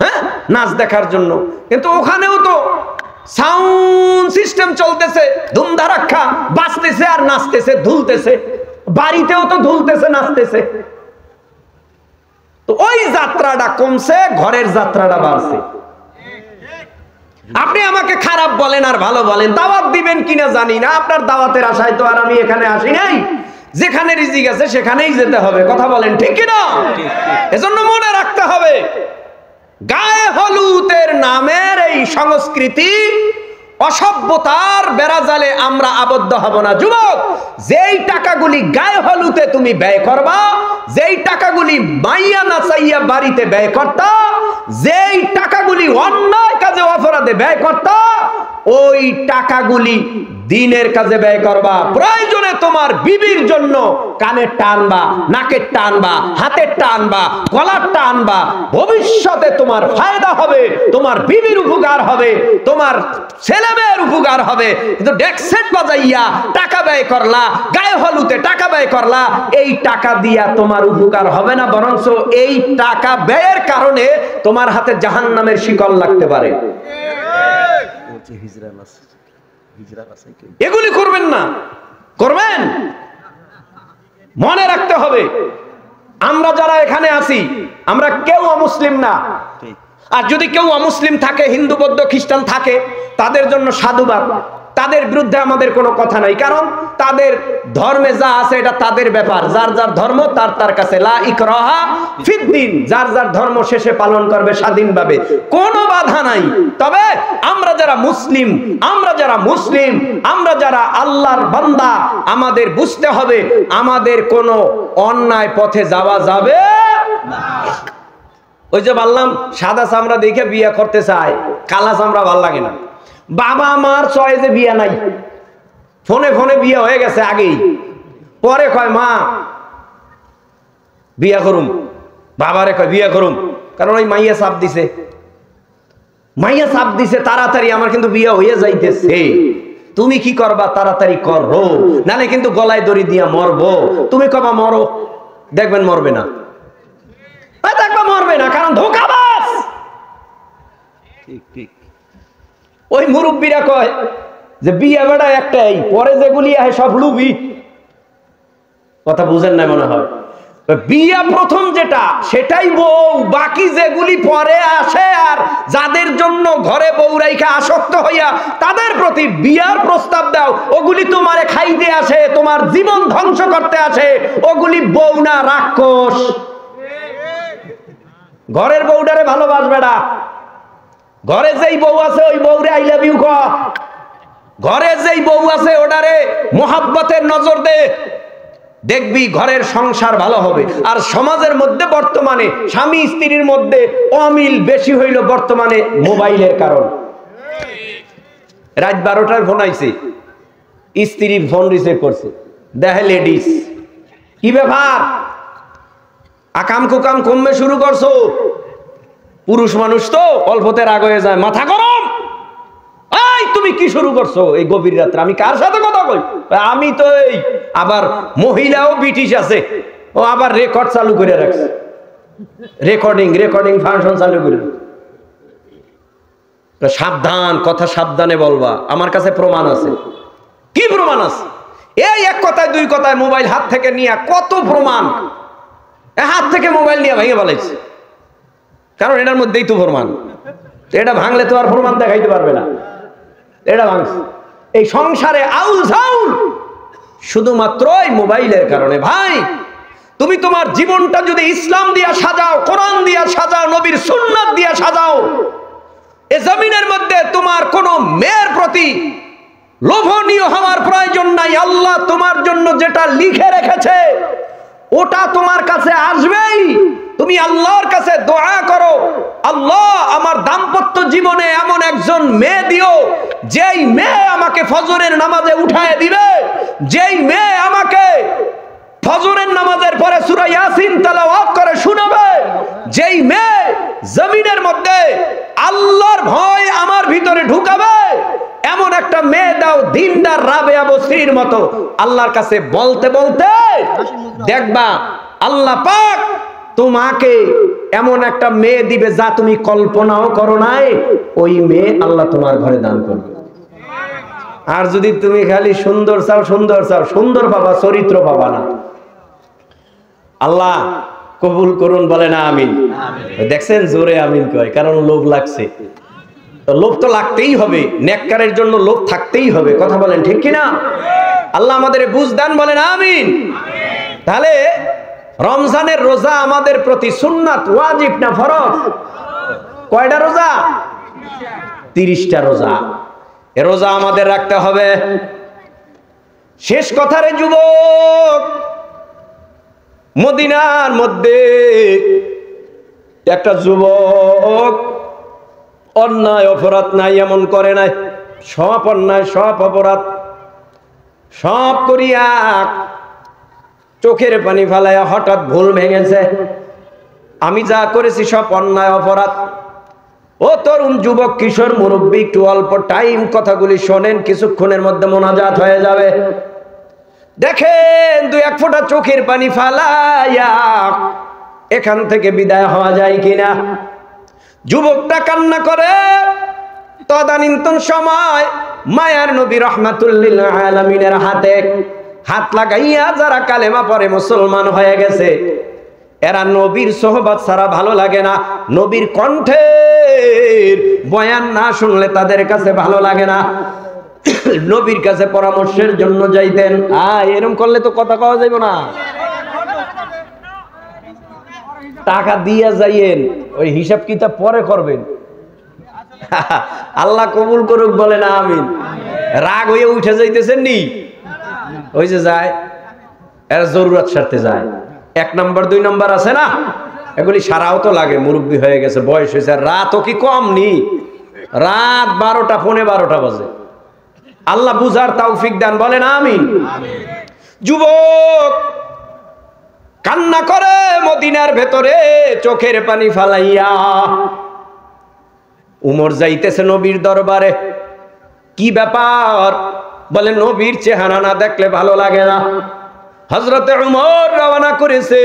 হ্যাঁ, নাচ দেখার জন্য। কিন্তু ওখানেও তো সাউন্ড সিস্টেম চলতেছে, ধুমধারাক্কা, বাজতেছে আর নাচতেছে, ধুলতেছে। বাড়িতেও তো ধুলতেছে, নাচতেছে। তো ওই যাত্রাটা কমছে, ঘরের যাত্রাটা বাড়ছে। আপনি আমাকে খারাপ বলেন আর ভালো বলেন, দাওয়াত দিবেন কিনা জানি না। আপনার দাওয়াতের আশায় তো আর আমি এখানে আসি নাই। যেখানে রিজিক আছে সেখানেই যেতে হবে। কথা বলেন ঠিক কিনা? এজন্য মনে রাখতে হবে, গায়ে হলুদের নামের এই সংস্কৃতি, অসভ্যতার বেড়াজালে আমরা আবদ্ধ হব না। যুবক, যেই টাকাগুলি গায়ে হলুদে তুমি ব্যয় করবা, যেই টাকাগুলি মাইয়া নাচাইয়া বাড়িতে ব্যয় করতা, যেই টাকাগুলি অন্যায় কাজে অপরাধে ব্যয় করতা, ওই টাকাগুলি দিনের কাজে ব্যয় করবা। প্রয়োজনে তোমার বিবির জন্য কানের টানবা, নাকের টানবা, হাতের টানবা, গলার টানবা। ভবিষ্যতে তোমার ফায়দা হবে, তোমার বিবির উপকার হবে, তোমার ছেলে মেয়ের উপকার হবে। কিন্তু ডেকসেট বাজাইয়া টাকা ব্যয় করলা, গায়ে হলুদে টাকা ব্যয় করলা, এই টাকা দিয়া তোমার উপকার হবে না, বরঞ্চ এই টাকা ব্যয়ের কারণে তোমার হাতে জাহান্নামের শিকল লাগতে পারে। এগুলি করবেন না। করবেন, মনে রাখতে হবে, আমরা যারা এখানে আছি আমরা কেউ অমুসলিম না। আর যদি কেউ অমুসলিম থাকে, হিন্দু, বৌদ্ধ, খ্রিস্টান থাকে, তাদের জন্য সাধুবাদ। তাদের বিরুদ্ধে আমাদের কোনো কথা নাই, কারণ তাদের ধর্মে যা আছে এটা তাদের ব্যাপার। যার যার ধর্ম তার তার কাছে, লা ইকরাহা ফিদ্দিন, যার যার ধর্ম শেষে পালন করবে স্বাধীনভাবে, কোনো বাধা নাই। তবে আমরা যারা মুসলিম, আমরা যারা আল্লাহর বান্দা, আমাদের বুঝতে হবে আমাদের কোনো অন্যায় পথে যাওয়া যাবে না। ওই যে বললাম সাদা চামড়া দেখে বিয়ে করতে চায়, কালা চামড়া ভাল লাগে না। বাবা মার চয়েসে বিয়ে নাই, ফোনে ফোনে বিয়ে হয়ে গেছে আগেই, পরে কয় মা বিয়ে করুম, বাবারে কয় বিয়ে করুম, কারণ ওই মাইয়া চাপ দিছে, মাইয়া চাপ দিছে তাড়াতাড়ি, আমার কিন্তু বিয়ে হয়ে যাইতেছে, তুমি কি করবা তাড়াতাড়ি করো, নালে কিন্তু গলায় দড়ি দিয়া মরবো। তুমি কবা মরো, দেখবেন মরবে না, দেখবা মরবে না, কারণ ধোঁকাবাজ। ঠিক ঠিক। ওই মুরব্বীরা কয় যে বিয়ে বেড়া একটাই, পরে যেগুলি আহে সব লুবি। কথা বুঝেন না মনে হয়। বিয়া প্রথম যেটা সেটাই বউ, বাকি যেগুলি পরে আসে আর যাদের জন্য ঘরে বউ রাইখা আসক্ত হইয়া তাদের প্রতি বিয়ার প্রস্তাব দাও, ওগুলি তোমারে খাইতে আসে, তোমার জীবন ধ্বংস করতে আসে, ওগুলি বউ না, রাক্ষস। ঘরের বউটারে ভালোবাসবে না, ঘরে যেই বউ আছে ওই বউরে আই লাভ ইউ ক, ঘরে যেই বউ আছে ওটারে মোহাব্বতের নজর দে, দেখবি ঘরের সংসার ভালো হবে। আর সমাজের মধ্যে বর্তমানে স্বামী স্ত্রীর মধ্যে অমিল বেশি হইল বর্তমানে মোবাইলের কারণ। রাত 12টায় ফোন আইছে, স্ত্রী ফোন রিসিভ করছে, দেখে লেডিস, কি ব্যাপার আকাম কুকাম কমবে শুরু করছো? পুরুষ মানুষ তো অল্পতে রাগ হয়ে যায়, মাথা গরম, এই তুমি কি শুরু করছো এই গভীর রাত্রে, আমি কার সাথে কথা কই? আমি তো এই, আবার মহিলাও ব্রিটিশ আছে, ও আবার রেকর্ড চালু করে রাখছে, রেকর্ডিং ফাংশন চালু করে। সাবধান, কথা সাবধানে বলবা, আমার কাছে প্রমাণ আছে। কি প্রমাণ আছে? এই এক কথায় দুই কথায় মোবাইল হাত থেকে নিয়ে কত প্রমাণ, হাত থেকে মোবাইল নিয়ে ভেঙে বলাইছে, কারণ এটার মধ্যেই তো প্রমাণ। এটা ভাঙলে তো আর প্রমাণ দেখাইতে পারবে না, এটা ভাঙছে। এই সংসারে আউল ঝাউল শুধুমাত্র এই মোবাইলের কারণে। ভাই, তুমি তোমার জীবনটা যদি ইসলাম দিয়া সাজাও, কোরআন দিয়া সাজাও, নবীর সুন্নাত দিয়া সাজাও, এ জমিনের মধ্যে তোমার কোনো মেয়ের প্রতি লোভনীয় হওয়ার প্রয়োজন নাই। আল্লাহ তোমার জন্য যেটা লিখে রেখেছে ওটা তোমার কাছে আসবেই। তুমি আল্লাহর কাছে দোয়া করো, আল্লাহ আমার দাম্পত্য জীবনে এমন একজন মেয়ে দিও, যেই মেয়ে আমাকে ফজরের নামাজে উঠায় দিবে, যেই মেয়ে আমাকে ফজরের নামাজের পরে সূরা ইয়াসিন তেলাওয়াত করে শোনাবে, যেই মেয়ে জমিনের মধ্যে আল্লাহর ভয় আমার ভিতরে ঢুকাবে, এমন একটা মেয়ে দাও দিনদার রাবেয়া বসরির মতো। আল্লাহর কাছে বলতে বলতে দেখবা আল্লাহ পাক তোমাকে এমন একটা মেয়ে দিবে যা তুমি কল্পনাও করো নাই, ওই মেয়ে আল্লাহ তোমার ঘরে দান করবে। আর যদি তুমি খালি সুন্দর চাও, সুন্দর পাবা, চরিত্র পাবা না। আল্লাহ কবুল করুন, বলে না আমিন। দেখছেন জোরে আমিন কয়, কারণ লোভ লাগছে। লোভ তো লাগতেই হবে, নেককারের জন্য লোভ থাকতেই হবে। কথা বলেন ঠিক কিনা? আল্লাহ আমাদের বুঝ দান, বলেন আমিন। তাহলে রমজানের রোজা আমাদের প্রতি সুন্নাত, ওয়াজিব না ফরজ? কয়টা রোজা? 30টা রোজা। এ রোজা আমাদের রাখতে হবে। শেষ কথা রে যুবক, মদিনার মধ্যে একটা যুবক অন্যায় অপরাধ নাই এমন করে নাই, সব অন্যায় সব অপরাধ সব করিয়া চোখের পানি ফেলাইয়া হঠাৎ ভুল ভেঙেছে, আমি যা করেছি সব অন্যায় অপরাধ। ও তরুণ যুবক, কিশোর, মুরব্বী, একটু অল্প টাইম কথাগুলি শোনেন, কিছুক্ষণের মধ্যে মোনাজাত হয়ে যাবে। দেখেন 2-1 ফোঁটা চোখের পানি ফালাইয়া এখান থেকে বিদায় হওয়া যায় কিনা। যুবকটা কান্না করে। তদানীন্তন সময় মায়ার নবী রাহমাতুল লিল আলামিনের হাতে হাত লাগাইয়া যারা কালেমা পড়ে মুসলমান হয়ে গেছে, এরা নবীর সোহবত ছাড়া ভালো লাগে না, নবীর কণ্ঠের বয়ান না শুনলে তাদের কাছে ভালো লাগে না। নবীর কাছে পরামর্শের জন্য যাইতেন। এরকম করলে তো কথা কওয়া যাইব না, টাকা দিয়া যাইয়েন, ওই হিসাব কিতাব পরে করবেন। আল্লাহ কবুল করুক, বলে না আমিন। রাগ হয়ে উঠে যাইতেছেন নি, ওই যে যায় এরা জরুরত স্বার্থে যায়। 1 নম্বর 2 নম্বর আছে না, এগুলি সারাও তো লাগে, মুরব্বী হয়ে গেছে, বয়স হয়েছে, রাতও কি কম নি, রাত 12টা পৌনে 12টা বাজে। আল্লাহ বুঝার তৌফিক দান, বলেন আমিন। যুবক কান্না করে মদিনার ভেতরে চোখের পানি ফালাইয়া। উমর যাইতেছে নবীর দরবারে। কি ব্যাপার? বলে নবীর চেহারা না দেখলে ভালো লাগে না। হযরতে উমর রওনা করেছে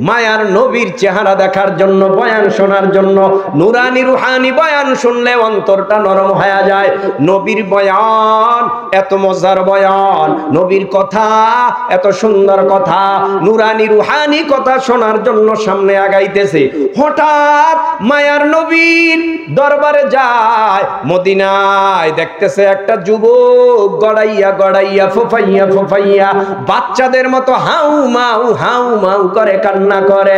মায়ার নবীর চেহারা দেখার জন্য, বয়ান শোনার জন্য। নুরানি রুহানি বয়ান শুনলে অন্তরটা নরম হয়ে যায়। নবীর বয়ান এত মজার বয়ান, নবীর কথা এত সুন্দর কথা, নুরানি রুহানি কথা শোনার জন্য সামনে আগাইতেছে। হঠাৎ মায়ার নবীর দরবারে যায়, মদিনায় দেখতেছে একটা যুবক গড়াইয়া গড়াইয়া ফোফাইয়া ফোফাইয়া বাচ্চাদের মতো হাউ মাউ করে কান্না করে।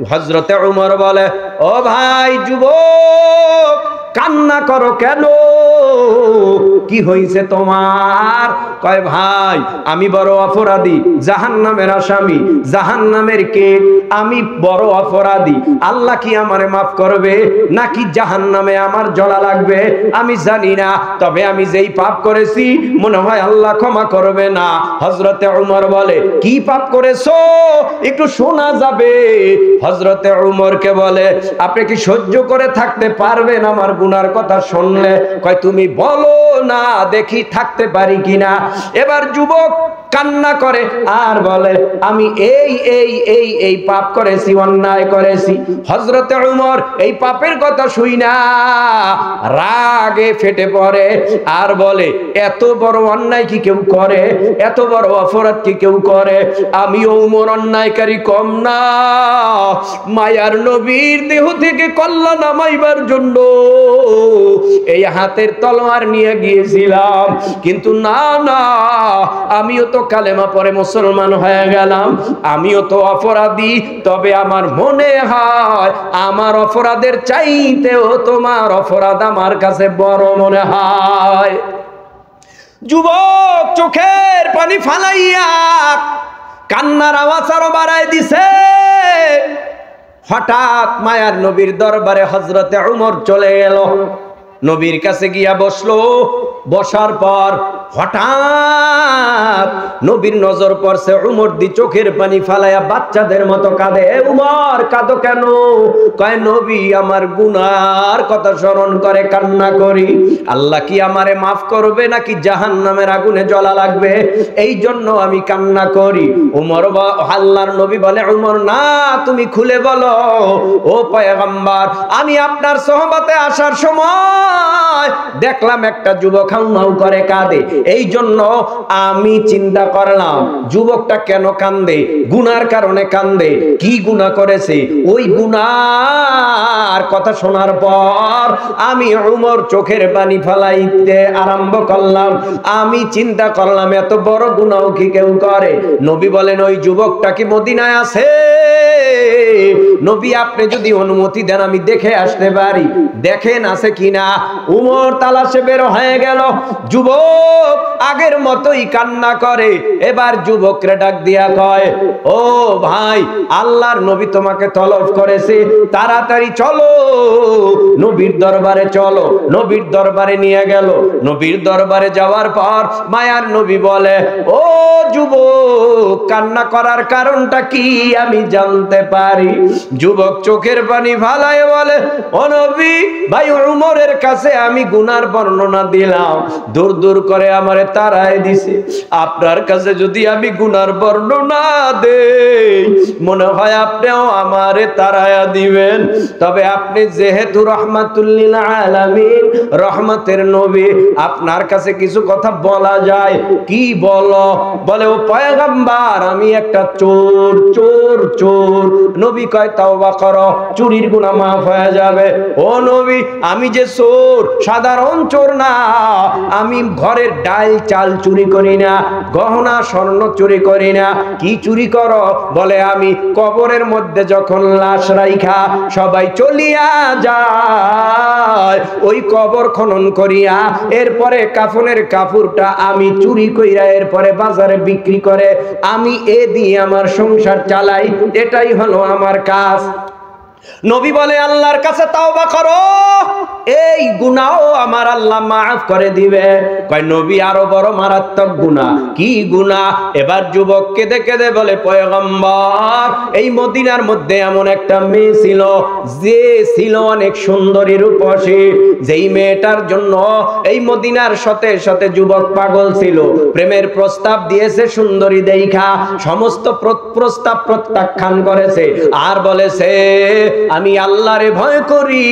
হযরতে উমর বলে, ও ভাই যুবক, কান্না করো কেন? কি হইছে তোমার? কয় ভাই আমি বড় অপরাধী, জাহান্নামের আসামি, জাহান্নামের কে? আমি বড় অপরাধী। আল্লাহ কি আমারে মাফ করবে নাকি জাহান্নামে আমার জ্বলা লাগবে আমি জানি না, তবে আমি যেই পাপ করেছি মনে হয় আল্লাহ ক্ষমা করবে না। হযরতে উমর বলে, কি পাপ করেছো একটু শোনা যাবে? হযরতে উমরকে বলে, আপনি কি সহ্য করে থাকতে পারবেন আমার গুনার কথা শুনলে? কয় তুমি বলো না দেখি থাকতে পারি কিনা। এবার যুবক কান্না করে আর বলে, আমি এই পাপ করেছি, অন্যায় করেছি। হযরতে উমর এই পাপের কথা শুইনা রাগে ফেটে পড়ে আর বলে, এত বড় অন্যায় কি কেউ করে? এত বড় অপরাধ কি কেউ করে? আমিও উমর অন্যায়কারী কম না। মায়ার নবীর দেহ থেকে কল্লা নামাইবার জন্য এই হাতের তলোয়ার নিয়ে গিয়েছিলাম, কিন্তু না আমিও তো কালেমা পড়ে মুসলমান হয়ে গেলাম, আমিও তো অপরাধী। তবে আমার মনে হয় আমার অপরাধের চাইতেও তোমার অপরাধ আমার কাছে বড় মনে হয়। যুবক চোখের পানি ফালাইয়া কান্নার আওয়াজ আরো বাড়ায় দিছে। হঠাৎ মায়ার নবীর দরবারে হযরতে উমর চলে গেল, নবীর কাছে গিয়া বসলো। বসার পর হঠাৎ নবীর নজর পড়ছে উমর দি চোখের পানি ফালাইয়া বাচ্চাদের মতো কাঁদে। উমর কাঁদো কেন? কয় নবী আমার গুনার কথা স্মরণ করে কান্না করি, আল্লাহ কি আমারে মাফ করবে নাকি জাহান্নামের আগুনে জ্বলা লাগবে, এই জন্য আমি কান্না করি। উমর আল্লাহর নবী বলে, উমর না, তুমি খুলে বলো। ও পয়গম্বর, আমি আপনার সোহবতে আসার সময় দেখলাম একটা যুবক হাউমাউ করে কাঁদে, এই জন্য আমি চিন্তা করলাম যুবকটা কেন কান্দে, গুনার কারণে কান্দে। কি গুনাহ করেছে? ওই গুনার কথা শোনার পর আমি উমর চোখের পানি ফেলাইতে আরম্ভ করলাম। আমি চিন্তা করলাম এত বড় গুনাহ কি কেউ করে? নবী বলেন, ওই যুবকটা কি মদিনায় আছে? নবী আপনি যদি অনুমতি দেন আমি দেখে আসতে পারি, দেখেন আছে কিনা। উমর তালাশে বের হয়ে গেল। যুবক আগের মতোই কান্না করে। এবার যুবকরে ডাক দিয়া কয়, ও ভাই, আল্লাহর নবী তোমাকে তলব করেছে, তাড়াতাড়ি চলো নবীর দরবারে চলো। নবীর দরবারে নিয়ে গেল। নবীর দরবারে যাওয়ার পর মায়ার নবী বলে, ও যুবক, কান্না করার কারণটা কি আমি জানতে পারি? যুবক চোখের পানি ফালায় বলে, ও নবী, ভাই উমরের কাছে আমি গুনার বর্ণনা দিলাম, দূর দূর করে আমারে তাড়ায় দিছে। আপনার কাছে যদি আমি গুনার বর্ণনা দেই মনে হয় আপনিও আমারে তাড়ায়া দিবেন। তবে আপনি যেহেতু রাহমাতুল লিল আলামিন, রহমতের নবী, আপনার কাছে কিছু কথা বলা যায়। কি বলো? বলে, ও পয়গম্বর, আমি একটা চোর। চোর চোর নবী কয়, তাওবা করো, চুরির গুনাহ মাফ হয়ে যাবে। ও নবী, আমি যে চোর, সাধারণ চোর না, আমি ঘরের ডাল চাল চুরি করি না, গহনা স্বর্ণ চুরি করি না। কি চুরি করো? বলে আমি কবরের মধ্যে যখন লাশ রাইখা সবাই চলিয়া যায়, ওই কবর খনন করিয়া এরপরে কাফনের কাপড়টা আমি চুরি কইরা এরপরে বাজারে বিক্রি করে আমি এ দিয়ে আমার সংসার চালাই। এটাই হলো আমার কাজ। নবী বলে আল্লাহর কাছে তাওবা করো, এই গুনাহ আমার আল্লাহ মাফ করে দিবে। কয় নবী আরো বড় মারাত্মক গুনাহ। কি গুনাহ? এবার যুবক কেঁদে কেঁদে বলে পয়গম্বর, এই মদিনার মধ্যে এমন একটা মেয়ে ছিল যে ছিল অনেক সুন্দরী রূপসী, যেই মেয়েটার জন্য এই মদিনার শতে শতে যুবক পাগল ছিল। প্রেমের প্রস্তাব দিয়েছে সুন্দরী দেইখা, সমস্ত প্রস্তাব প্রত্যাখ্যান করেছে আর বলেছে আমি আল্লাহরে ভয় করি,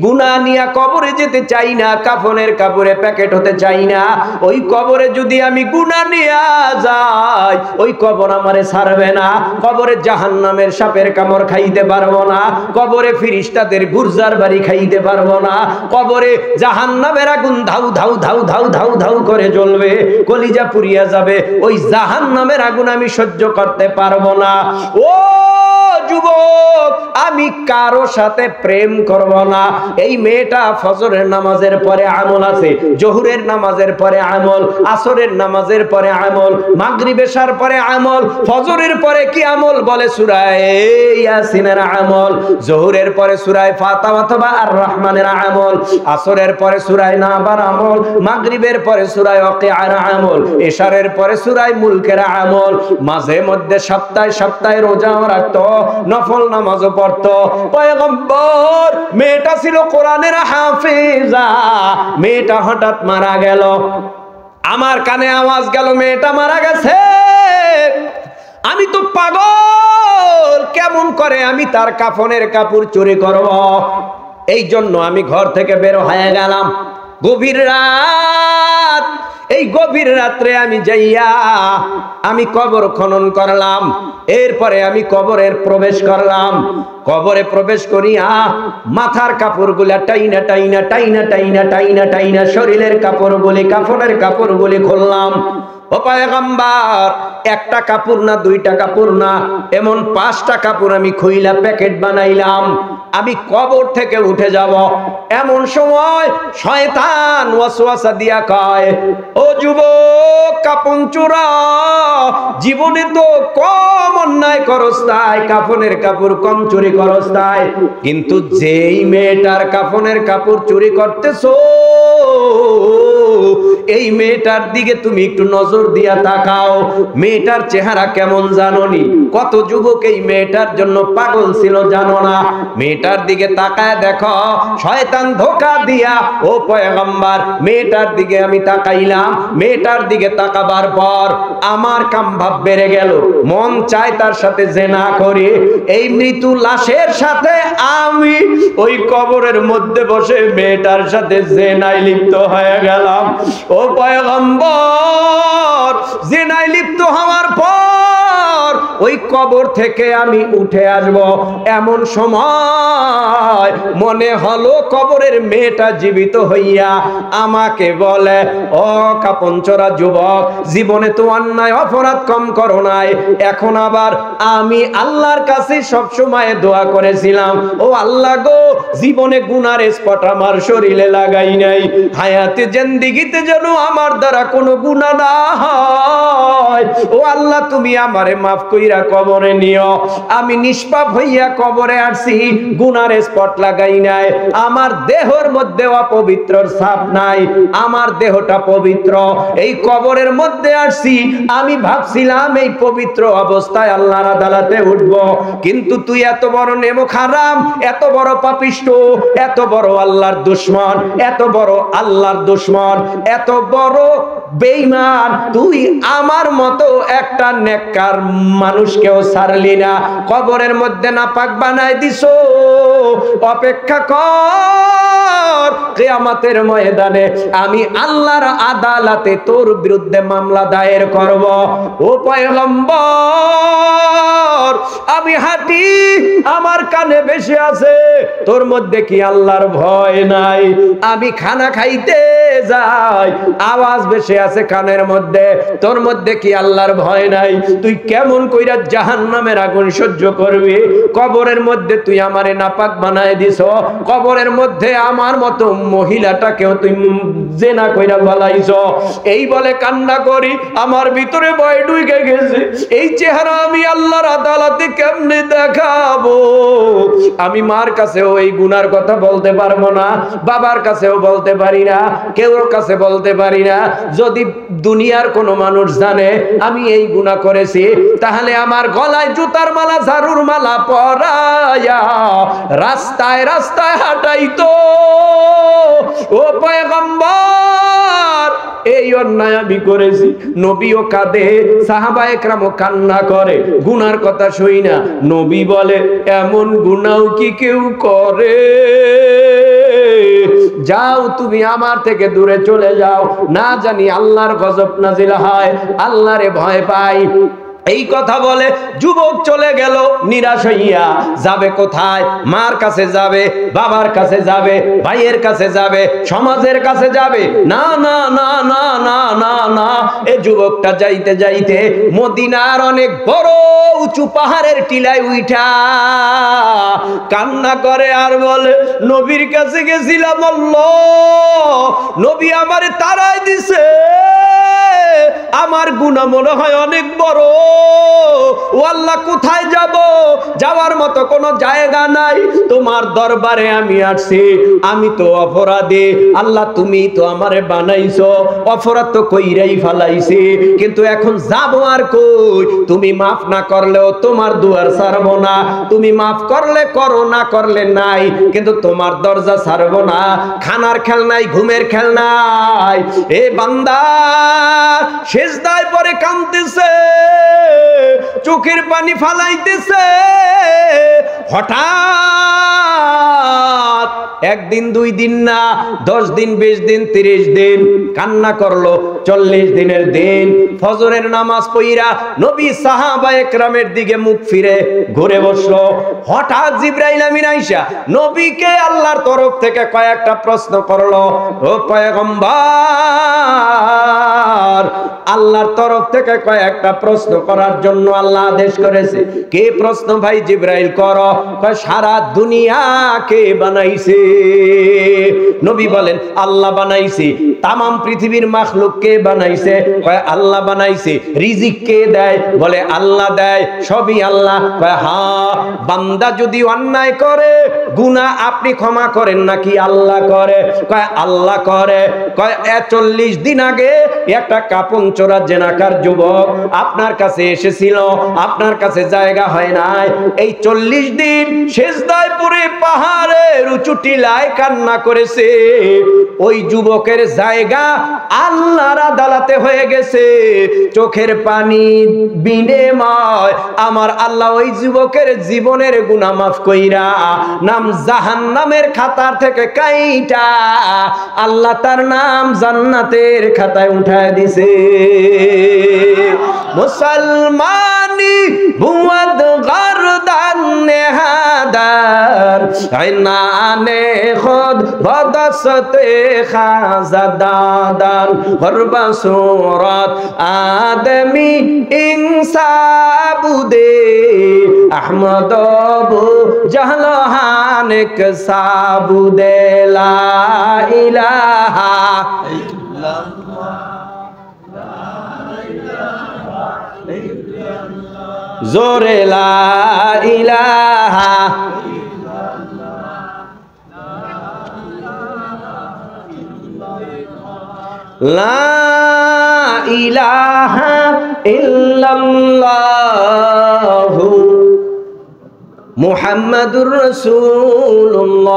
গুনাহ নিয়ে কবরে যেতে চাই না, কাফনের কাপড়ে প্যাকেট হতে চাই না। ওই কবরে যদি আমি গুনাহ নিয়ে যাই, ওই কবর আমারে ছাড়বে না। কবরে জাহান্নামের সাপের কামড় খাইতে পারবো না, কবরে ফেরেশতাদের গুরজার বাড়ি খাইতে পারবো না, কবরে জাহান্নামের আগুন ধাউ ধাউ ধাউ ধাউ ধাউ ধাউ করে জ্বলবে, কলিজা পুড়িয়া যাবে। ওই জাহান্নামের আগুন আমি সহ্য করতে পারবো না। ও যুবক, আমি কারো সাথে প্রেম করব না। এই মেয়েটা ফজরের নামাজের পরে আমল আছে, জোহরের নামাজের পরে আমল, আসরের নামাজের পরে আমল, মাগরিব এশার পরে আমল, ফজরের পরে কি আমল? বলে সূরা ইয়াসিনের আমল, জোহরের পরে সূরা ফাতিহা অথবা আর রহমানের আমল, আসরের পরে সূরা নাবার আমল, মাগরিবের পরে সূরা ওয়াকিআর আমল, এশারের পরে সূরা মুলকের আমল। মাঝে মধ্যে সপ্তাহে সপ্তাহে রোজাও রাখতো, নফল নামাজও পড়তো। পয়গম্বর, মেয়েটা ছিল কোরআনের হাফেজা, মেয়েটা হঠাৎ মারা গেল। আমার কানে আওয়াজ গেল মেয়েটা মারা গেছে। আমি তো পাগল, কেমন করে আমি তার কাফনের কাপড় চুরি করব? এই জন্য আমি ঘর থেকে বের হয়ে গেলাম। গভীর রাত, এই গভীর রাত্রে আমি যাইয়া আমি কবর খনন করলাম। এরপরে আমি কবরের প্রবেশ করলাম। কবরে প্রবেশ করিয়া মাথার কাপড়গুলা টাইনা টাইনা টাইনা টাইনা টাইনা টাইনা শরীরের কাপড়গুলি, কাফনের কাপড়গুলি খুললাম। ও পয়গম্বর, একটা কাপড় না, দুইটা কাপড় না, এমন 5টা কাপড় আমি খুইলা প্যাকেট বানাইলাম। আমি কবর থেকে উঠে যাব। এমন সময় শয়তান ওয়াসওয়াসা দিয়া কয়, ও যুবক, কাপন চোরা, জীবনে তো কম অন্যায় করস তাই, কাফনের কাপড় কম চুরি করস তাই, কিন্তু যেই মেয়েটার কাফনের কাপড় চুরি করতেছো, এই মেয়েটার দিকে তুমি একটু নজর দিয়া তাকাও। মেয়েটার চেহারা কেমন জানোনি? কত যুবক এই মেয়েটার জন্য পাগল ছিল জানো না? মেয়েটার দিকে তাকায় দেখো। শয়তান ধোঁকা দিয়া, ও পয়গম্বর, মেয়েটার দিকে আমি তাকাইলাম। মেয়েটার দিকে তাকাবার পর আমার কাম ভাব বেড়ে গেল। মন চায় তার সাথে জিনা করি। এই মৃত্যু লাশের সাথে আমি ওই কবরের মধ্যে বসে মেয়েটার সাথে জিনায় লিপ্ত হয়ে গেলাম। ও পয়গম্বর, জিনায় লিপ্ত হওয়ার পর ওই কবর থেকে আমি উঠে আসব, এমন সময় মনে হলো কবরের মেয়েটা জীবিত হইয়া আমাকে বলে, ও কাপনচোরা যুবক, জীবনে তো অন্যায় অপরাধ কম করো নাই, এখন আবার আমি আল্লাহর কাছে সব সময় দোয়া করেছিলাম, ও আল্লাহ গো, জীবনে গুনার স্পট আমার শরীরে লাগাই নাই, হায়াতে জিন্দেগিতে যেন আমার দ্বারা কোনো গুনাহ না হয়। ও আল্লাহ, তুমি আমারে মাফ কইরা কবরে নিও। আমি নিষ্পাপ হইয়া কবরে আসছি, গুনার স্পট লাগাই নাই, আমার দেহের মধ্যে অপবিত্রর ছাপ নাই, আমার দেহটা পবিত্র। এই কবরের মধ্যে আসছি, আমি ভাবছিলাম এই পবিত্র অবস্থায় আল্লাহর আদালতে উঠব, কিন্তু তুই এত বড় নেমো খারাম, এত বড় পাপিষ্ট, এত বড় আল্লাহর দুশমন, এত বড় আল্লাহর দুশমন, এত বড় বেঈমান, তুই আমার মতো একটা নেককার মানুষকেও ছাড়লি না, কবরের মধ্যে নাপাক বানাই দিছো। অপেক্ষা কর, কিয়ামতের ময়দানে আমি আল্লাহর আদালতে তোর বিরুদ্ধে মামলা দায়ের করব। ও পয়গম্বর, আমি হাঁটি, আমার কানে বেশি আছে, তোর মধ্যে কি আল্লাহর ভয় নাই? আমি খানা খাইতে যায়, আওয়াজ ভেসে আছে কানের মধ্যে, তোর মধ্যে কি আল্লাহর ভয় নাই? তুই কেমন কইরা জাহান্নামের আগুন সহ্য করবি? কবরের মধ্যে তুই আমারে নাপাক বানায় দিছ, কবরের মধ্যে আমার মতো মহিলাটাকেও তুই জেনা কইরা ফলাইছ। এই বলে কান্না করি, আমার ভিতরে ভয় ঢুকে গেছে। এই চেহারা আমি আল্লাহর আদালতে কেমনে দেখাবো? আমি মার কাছেও এই গুনার কথা বলতে পারবো না, বাবার কাছেও বলতে পারি না, কেউর কাছে বলতে পারি না। যদি দুনিয়ার কোনো মানুষ জানে আমি এই গুনাহ করেছি, তাহলে আমার গলায় জুতার মালা, ঝাড়ুর মালা পরায়া রাস্তায় রাস্তায় হাঁটাইতো। ও পয়গম্বর, এই অন্যায় আমি করেছি। নবীও কাঁদে, সাহাবায়ে কেরামও কান্না করে গুনার কথা শুই না। নবী বলে, এমন গুনাও কি কেউ করে? যাও তুমি আমার থেকে দূরে চলে যাও, না জানি আল্লাহর গজব নাজিল হয়, আল্লাহরে ভয় পাই। এই কথা বলে যুবক চলে গেল নিরাশ হইয়া। যাবে কোথায়? মার কাছে যাবে, বাবার কাছে যাবে, ভাইয়ের কাছে যাবে, সমাজের কাছে যাবে? না না না না না না না। এই যুবকটা যাইতে যাইতে মদিনার অনেক বড় উঁচু পাহাড়ের টিলায় উঠা কান্না করে আর বলে, নবীর কাছে গেছিলাম, আল্লাহ নবী আমারে তাড়াই দিছে, আমার গুনাহ মনে হয় অনেক বড়। ও আল্লাহ, কোথায় যাব? যাওয়ার মতো কোনো জায়গা নাই। তোমার দরবারে আমি আসছি, আমি তো অপরাধী। আল্লাহ তুমি তো আমারে বানাইছো, অপরাধ তো কইরাই ফেলাইছি, কিন্তু এখন যাব আর কই? তুমি মাফ না করলেও তোমার দুয়ার ছাড়বো না। তুমি মাফ করলে করো, না করলে নাই, কিন্তু তোমার দরজা ছাড়বো না। খানার খেল নাই, ঘুমের খেল নাই। এ বান্দা সেজদায় পরে কাঁদতেছে, চোখের পানি ফালাইতেছে। হঠাৎ একদিন, 2 দিন না, 10 দিন, 20 দিন, 30 দিন কান্না করলো। 40 দিনের দিন ফজরের নামাজ পড়া নবী সাহাবায়ে কেরামের দিকে মুখ ফিরে ঘুরে বসলো। হঠাৎ জিবরাইল আমিন আইসা নবীকে আল্লাহর তরফ থেকে কয়েকটা প্রশ্ন করলো। ও পয়গম্বর, আল্লাহর তরফ থেকে কয়েকটা প্রশ্ন করার জন্য আল্লাহ আদেশ করেছে। কে প্রশ্ন ভাই? জিবরাইল করো। কয়, সারা দুনিয়া কে বানাইছে? নবী বলেন, আল্লাহ বানাইছে। তামাম পৃথিবীর মাখলুক কে বানাইছে? কয়, আল্লাহ বানাইছে। রিজিক কে দেয়? বলে আল্লাহ দেয়। সবই আল্লাহ। কয়, হ্যাঁ। বান্দা যদি অন্যায় করে, গুনাহ আপনি ক্ষমা করেন নাকি আল্লাহ করে? কয়, আল্লাহ করে। কয়, 40 দিন আগে একটা কাপন চোরা জেনাকার যুবক আপনার কাছে এসেছিল, আপনার কাছে জায়গা হয় নাই। এই 40 দিন সেজদায় পড়ে পাহাড়ের উঁচু টিলায় কান্না করেছে। ওই যুবকের জায়গা আল্লাহর আদালতে হয়ে গেছে। চোখের পানি বিনিময় আমার আল্লাহ ওই যুবকের জীবনের গুনাহ মাফ কইরা নাম জাহান্নামের খাতার থেকে কাইটা আল্লাহ তার নাম জান্নাতের খাতায় উঠায় দিছে। মুসলমানি বুয়াদ গারদান নেহাদার আইনানে খুদ বদসতে খাজাদাদান গরবা সুরাত আদমি ইনসাবুদে আহমদ বু জাহলহানেক সাবুদে লা ইলাহা ইল্লাল্লাহ জোরে লা ইলাহা লা ইলাহা ইল্লাল্লাহু মুহাম্মাদুর রাসূলুল্লাহ।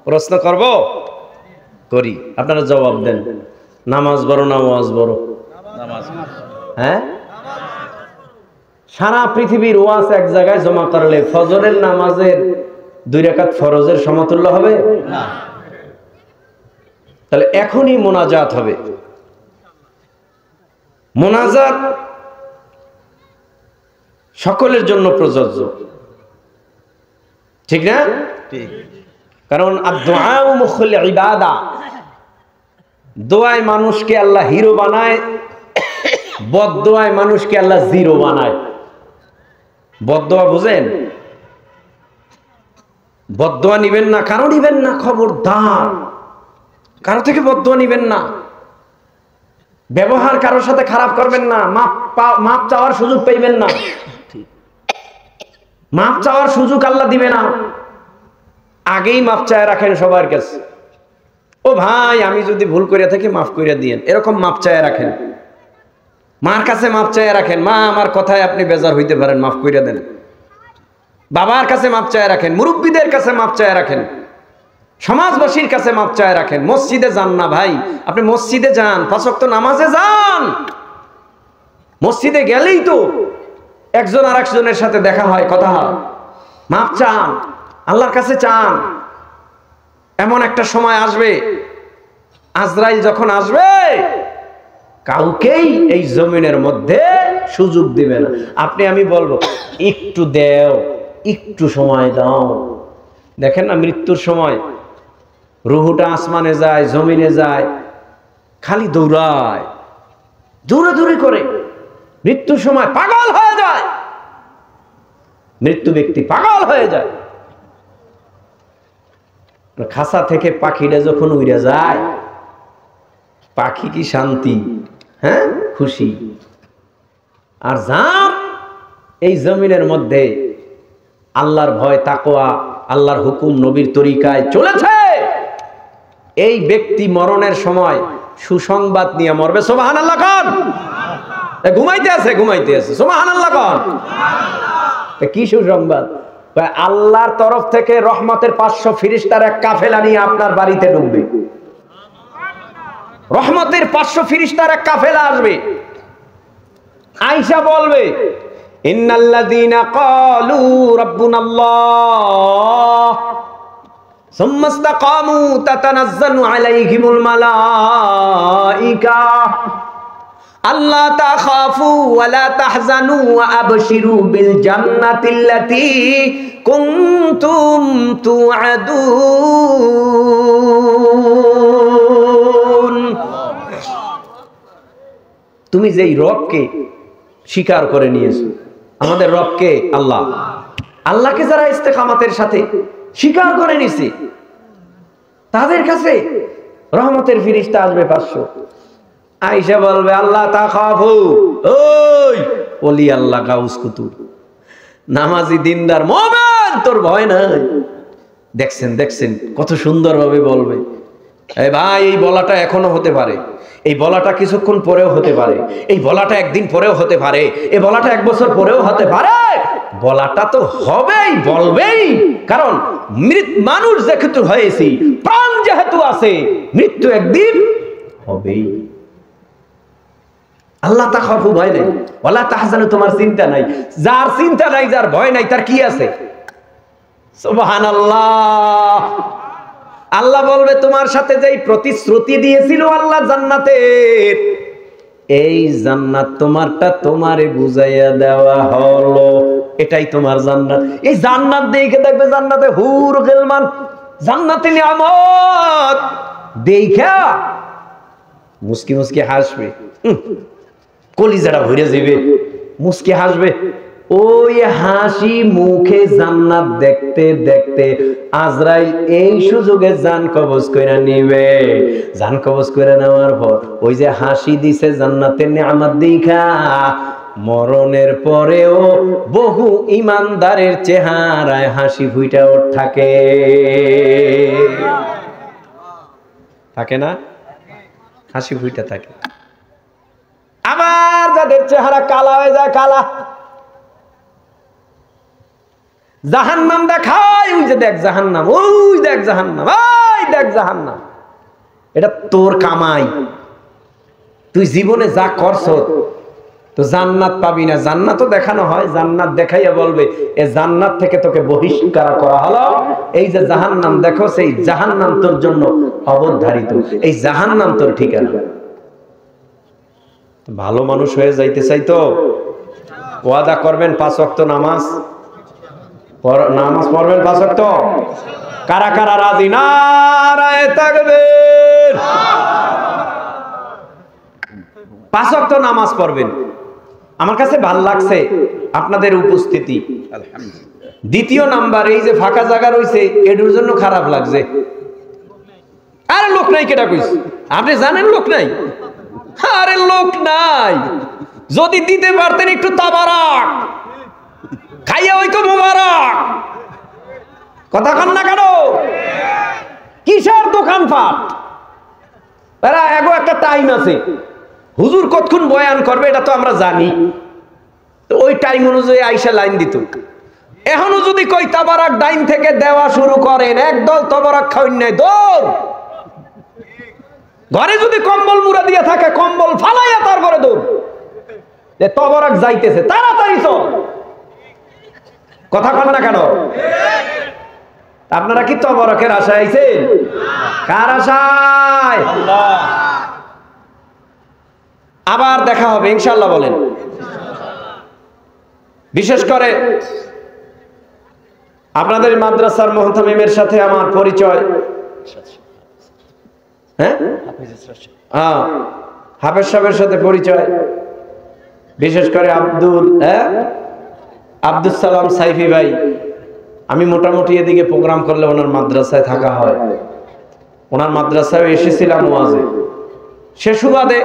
প্রশ্ন করব? করি, আপনারা জবাব দেন। নামাজ বড় না ওয়াজ বড়? হ্যাঁ, সারা পৃথিবীর ওয়াজ এক জায়গায় জমা করলে ফজরের নামাজের 2 রাকাত ফরজের সমতুল্য হবে না। তাহলে এখনই মোনাজাত হবে। মোনাজাত সকলের জন্য প্রযোজ্য, ঠিক না? ঠিক। কারণ আদ-দুআউ মুখুল ইবাদা, দোয়ায় মানুষকে আল্লাহ হিরো বানায়, বদদোয়ায় মানুষকে আল্লাহ জিরো বানায়। বদদোয়া বুঝেন? বদদোয়া নিবেন না, কারো নিবেন না, খবরদার কারো থেকে বদদোয়া নিবেন না। ব্যবহার কারোর সাথে খারাপ করবেন না, মাপ চাওয়ার সুযোগ পাইবেন না, মাপ চাওয়ার সুযোগ আল্লাহ দিবে না। আগেই মাপ চায় রাখেন সবার কাছে, ও ভাই আমি যদি ভুল করে থাকি মাফ করে দিয়েন, এরকম মাপ চায় রাখেন। মার কাছে মাপ চায় রাখেন, মা আমার কথায় আপনি বেজার হইতে পারেন, মাফ করে দেন। বাবার কাছে মাপ চায় রাখেন, মুরব্বীদের কাছে মাপ চায় রাখেন, সমাজবাসীর কাছে মাপ চায় রাখেন। মসজিদে যান না ভাই, আপনি মসজিদে যান, 5 ওয়াক্ত নামাজে যান। মসজিদে গেলেই তো একজন আর একজনের সাথে দেখা হয়, কথা হয়, মাপ চান, আল্লাহর কাছে চান। এমন একটা সময় আসবে, আজরাইল যখন আসবে কাউকেই এই জমিনের মধ্যে সুযোগ দিবে না। আপনি আমি বলবো একটু দেও, একটু সময় দাও। দেখেন না মৃত্যুর সময় রুহুটা আসমানে যায়, জমিনে যায়, খালি দৌড়ায়, দৌড়াদৌড়ি করে, মৃত্যুর সময় পাগল হয়ে যায়, মৃত্যু ব্যক্তি পাগল হয়ে যায়। খাসা থেকে পাখিটা যখন উড়ে যায়, পাখি কি শান্তি, হ্যাঁ খুশি। আর যার এই জমিনের মধ্যে আল্লাহর ভয়, তাকওয়া, আল্লাহর হুকুম, নবীর তরিকায় চলেছে, এই ব্যক্তি মরণের সময় সুসংবাদ নিয়ে মরবে। সুবহানাল্লাহ কোন? ঘুমাইতে আছে, ঘুমাইতে আছে, সুবহানাল্লাহ কোন? কি সুসংবাদ? আল্লাহর তরফ থেকে রহমতের 500 ফেরেশতার এক কাফেলা নিয়ে আপনার বাড়িতে ঢুকবে। রহমতের 500 ফেরেশতার এক কাফেলা আসবে, আয়েশা বলবে ইন্নাল্লাযীনা ক্বালু রাব্বুনাল্লাহ সুম্মা ইসতাকামু তাতানাজ্জালু আলাইহিমুল মালাইকা আল্লা তাখাফু ওয়া লা তাহজানু ওয়া আবশিরু বিল জান্নাতিল্লাতী কুনতুম তুআদুন। তুমি যেই রবকে স্বীকার করে নিয়েছো, আমাদের রবকে আল্লাহ, আল্লাহকে যারা ইস্তেকামাতের সাথে স্বীকার করে নিছে, তাদের কাছে রহমতের ফেরেশতা আসবে 500। আয়েশা বলবে আল্লাহ তাখাফু, ওই ওলি আল্লাহ গাউস কুতুব নামাজি দিনদার মুমিন, তোর ভয় নাই। দেখছেন দেখছেন কত সুন্দরভাবে বলবে। এই ভাই এই বলাটা এখনো হতে পারে, এই বলাটা কিছুক্ষণ পরেও হতে পারে, এই বলাটা একদিন পরেও হতে পারে, এই বলাটা 1 বছর পরেও হতে পারে। বলাটা তো হবেই, বলবেই, কারণ মানুষ যেহেতু হয়েছি, প্রাণ যেহেতু আছে, মৃত্যু একদিন হবেই। আল্লাহ তাখাফু, ভয় নাই, ওয়ালা তাহজানু, তোমার চিন্তা নাই। যার চিন্তা নাই, যার ভয় নাই, তার কি আছে? সুবহানাল্লাহ। আল্লাহ বলবে তোমার সাথে যেই প্রতিশ্রুতি দিয়েছিল আল্লাহ জান্নাতের, এই জান্নাত তোমারটা তোমারে বুঝাইয়া দেওয়া হলো, এটাই তোমার জান্নাত। এই জান্নাত দেখে দেখবে জান্নাতে হুর গিলমান, জান্নাতে নিয়ামত দেখা মুস্কি মুস্কি হাসবে, কলিজাটা ভরে যাবে, মুস্কি হাসবে। ওই হাসি মুখে জান্নাত দেখতে দেখতে আজরাইল এই সুযোগে জান কবজ কইরা নিবে। জান কবজ কইরা নেওয়ার পর ওই যে হাসি দিছে জান্নাতের নিয়ামত দেখা, মরণের পরেও বহু ইমানদারের চেহারায় হাসি ফুইটা থাকে, থাকে না? হাসি ফুইটা থাকে। আবার যাদের চেহারা কালা হয়ে যায়, কালা, জাহান্নাম দেখায়, ওই যে দেখ জাহান্নাম, ওই দেখ জাহান্নাম, ওই দেখ জাহান্নাম। এটা তোর কামাই, তুই জীবনে যা করছ, তো জান্নাত পাবি না। জান্নাতও দেখানো হয়, জান্নাত দেখাইয়া বলবে এ জান্নাত থেকে তোকে বহিষ্কার করা হলো, এই যে জাহান্নাম দেখো, সেই জাহান্নাম তোর জন্য অবধারিত, এই জাহান্নাম তোর ঠিকানা। ভালো মানুষ হয়ে যাইতে চাই তো ওয়াদা করবেন 5 ওয়াক্ত নামাজ, নামাজ পড়বেন 5 ওয়াক্ত, কারা কারা রাজি? নারায়ে তাকবীর। 5 ওয়াক্ত নামাজ পড়বেন। আমার কাছে ভালো লাগছে আপনাদের উপস্থিতি, আলহামদুলিল্লাহ। দ্বিতীয় নাম্বার, এই যে ফাঁকা জায়গা রয়েছে এটার জন্য খারাপ লাগছে। আরে লোক নাই, কেটা কইছে? আপনি জানেন লোক নাই? আরে লোক নাই, যদি দিতে পারতেন একটু তাবারাক খাইয়া হইতো মুবারক। কথা কন না কেন? কিসের দোকানপাট? এরা এগো একটা টাইম আছে, হুজুর কতক্ষণ বয়ান করবে এটা তো আমরা জানি, তো ওই টাইম অনুযায়ী আইসা লাইন দিত। এখনো যদি কই তাবারাক ডাইন থেকে দেওয়া শুরু করেন, একদল তাবারাক খাওয়াই নাই দৌড়। ঘরে যদি কম্বল মুড়া দিয়ে থাকে কম্বল ফালাইয়া তারপরে দৌড়, যে তাবারাক যাইতেছে তাড়াতাড়ি চল। কথা কন না কেন? আপনারা কি তাবারাকের আশায় আইছেন? কার আশায়? আবার দেখা হবে ইনশাআল্লাহ বলেন। বিশেষ করে আপনাদের মাদ্রাসার মুহতামিমের সাথে আমার পরিচয়, হ্যাঁ হাফেজ সাহেবের সাথে পরিচয়, বিশেষ করে আব্দুল সালাম সাইফি ভাই। আমি মোটামুটি এদিকে প্রোগ্রাম করলে ওনার মাদ্রাসায় থাকা হয়, ওনার মাদ্রাসায় এসেছিলাম ওয়াজে। সে সুবাদে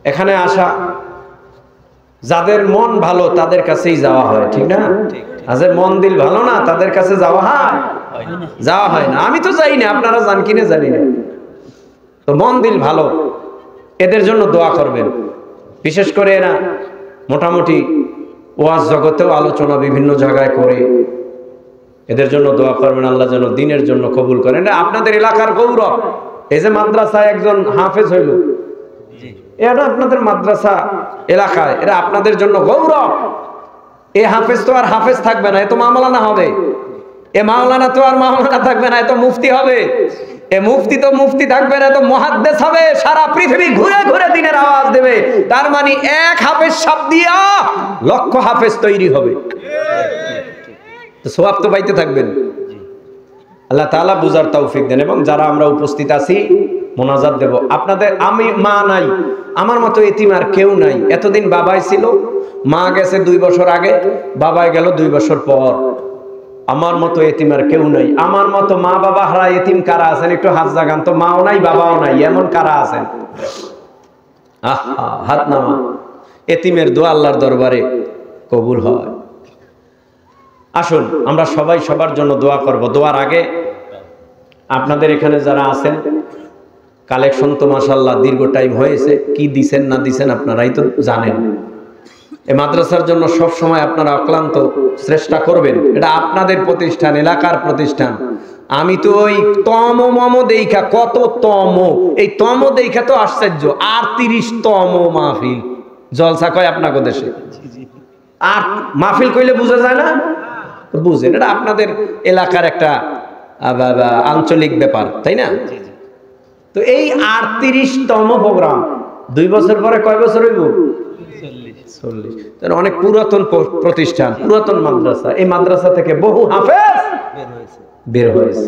এখানে আসা, যাদের মন ভালো তাদের কাছেই যাওয়া হয়, ঠিক না? যাদের মন দিল ভালো না তাদের কাছে যাওয়া হয় না। আমি তো যাই না, আপনারা জান কিনা জানি না। তো মন দিল ভালো, এদের জন্য দোয়া করবেন। বিশেষ করে এরা মোটামুটি ওয়াজ জগতেও আলোচনা বিভিন্ন জায়গায় করে, এদের জন্য দোয়া করবেন। আল্লাহ যেন দিনের জন্য কবুল করেন। আপনাদের এলাকার গৌরব, এই যে মাদ্রাসায় একজন হাফেজ হইল, এটা আপনাদের মাদ্রাসা এলাকায়, এটা আপনাদের জন্য গৌরব। এ হাফেজ তো আর হাফেজ থাকবে না, এ তো মাওলানা হবে। এ মাওলানা তো আর মাওলানা থাকবে না, এ তো মুফতি হবে। এ মুফতি তো মুফতি থাকবে না, তো মুহাদ্দিস হবে। সারা পৃথিবী ঘুরে ঘুরে দিনের আওয়াজ দেবে। তার মানে এক হাফেজ সব দিয়া লক্ষ হাফেজ তৈরি হবে। তো সওয়াব তো পাইতে থাকবেন। আল্লাহ তাআলা বুঝার তৌফিক দেন। এবং যারা আমরা উপস্থিত আছি মোনাজাত দেব আপনাদের। আমি মা নাই, আমার মতো এতিম আর কেউ নাই। এতদিন বাবাই ছিল, মা গেছে 2 বছর আগে, বাবাই গেল 2 বছর পর। আমার মতো এতিম আর কেউ নাই। আমার মতো মা বাবা হারা এতিম কারা আছেন? একটু হাত জাগান তো। মাও নাই বাবাও নাই, এমন কারা আছেন? হাত নামা। এতিমের দোয়া আল্লাহর দরবারে কবুল হয়। আসুন আমরা সবাই সবার জন্য দোয়া করব। দোয়ার আগে আপনাদের এখানে যারা আছেন, কালেকশন তো মাশাআল্লাহ দীর্ঘ টাইম হয়েছে, কি দিছেন না দিছেন আপনারাই তো জানেন। এই মাদ্রাসার জন্য সব সময় আপনারা অক্লান্ত চেষ্টা করবেন। এটা আপনাদের প্রতিষ্ঠান, এলাকার প্রতিষ্ঠান। আমি তো ওই তম দেখা, কত তম, এই তম দেখা তো আশ্চর্য। 38তম মাহফিল জলসা কয় আপনাকে দেশে। আর মাহফিল কইলে বোঝা যায় না? বুঝেন, এটা আপনাদের এলাকার একটা আঞ্চলিক ব্যাপার, তাই না? তো এই 38তম প্রোগ্রাম 2 বছর পরে কয় বছর হইব? 40। অনেক পুরাতন প্রতিষ্ঠান, পুরাতন মাদ্রাসা। এই মাদ্রাসা থেকে বহু হাফেজ বের হয়েছে।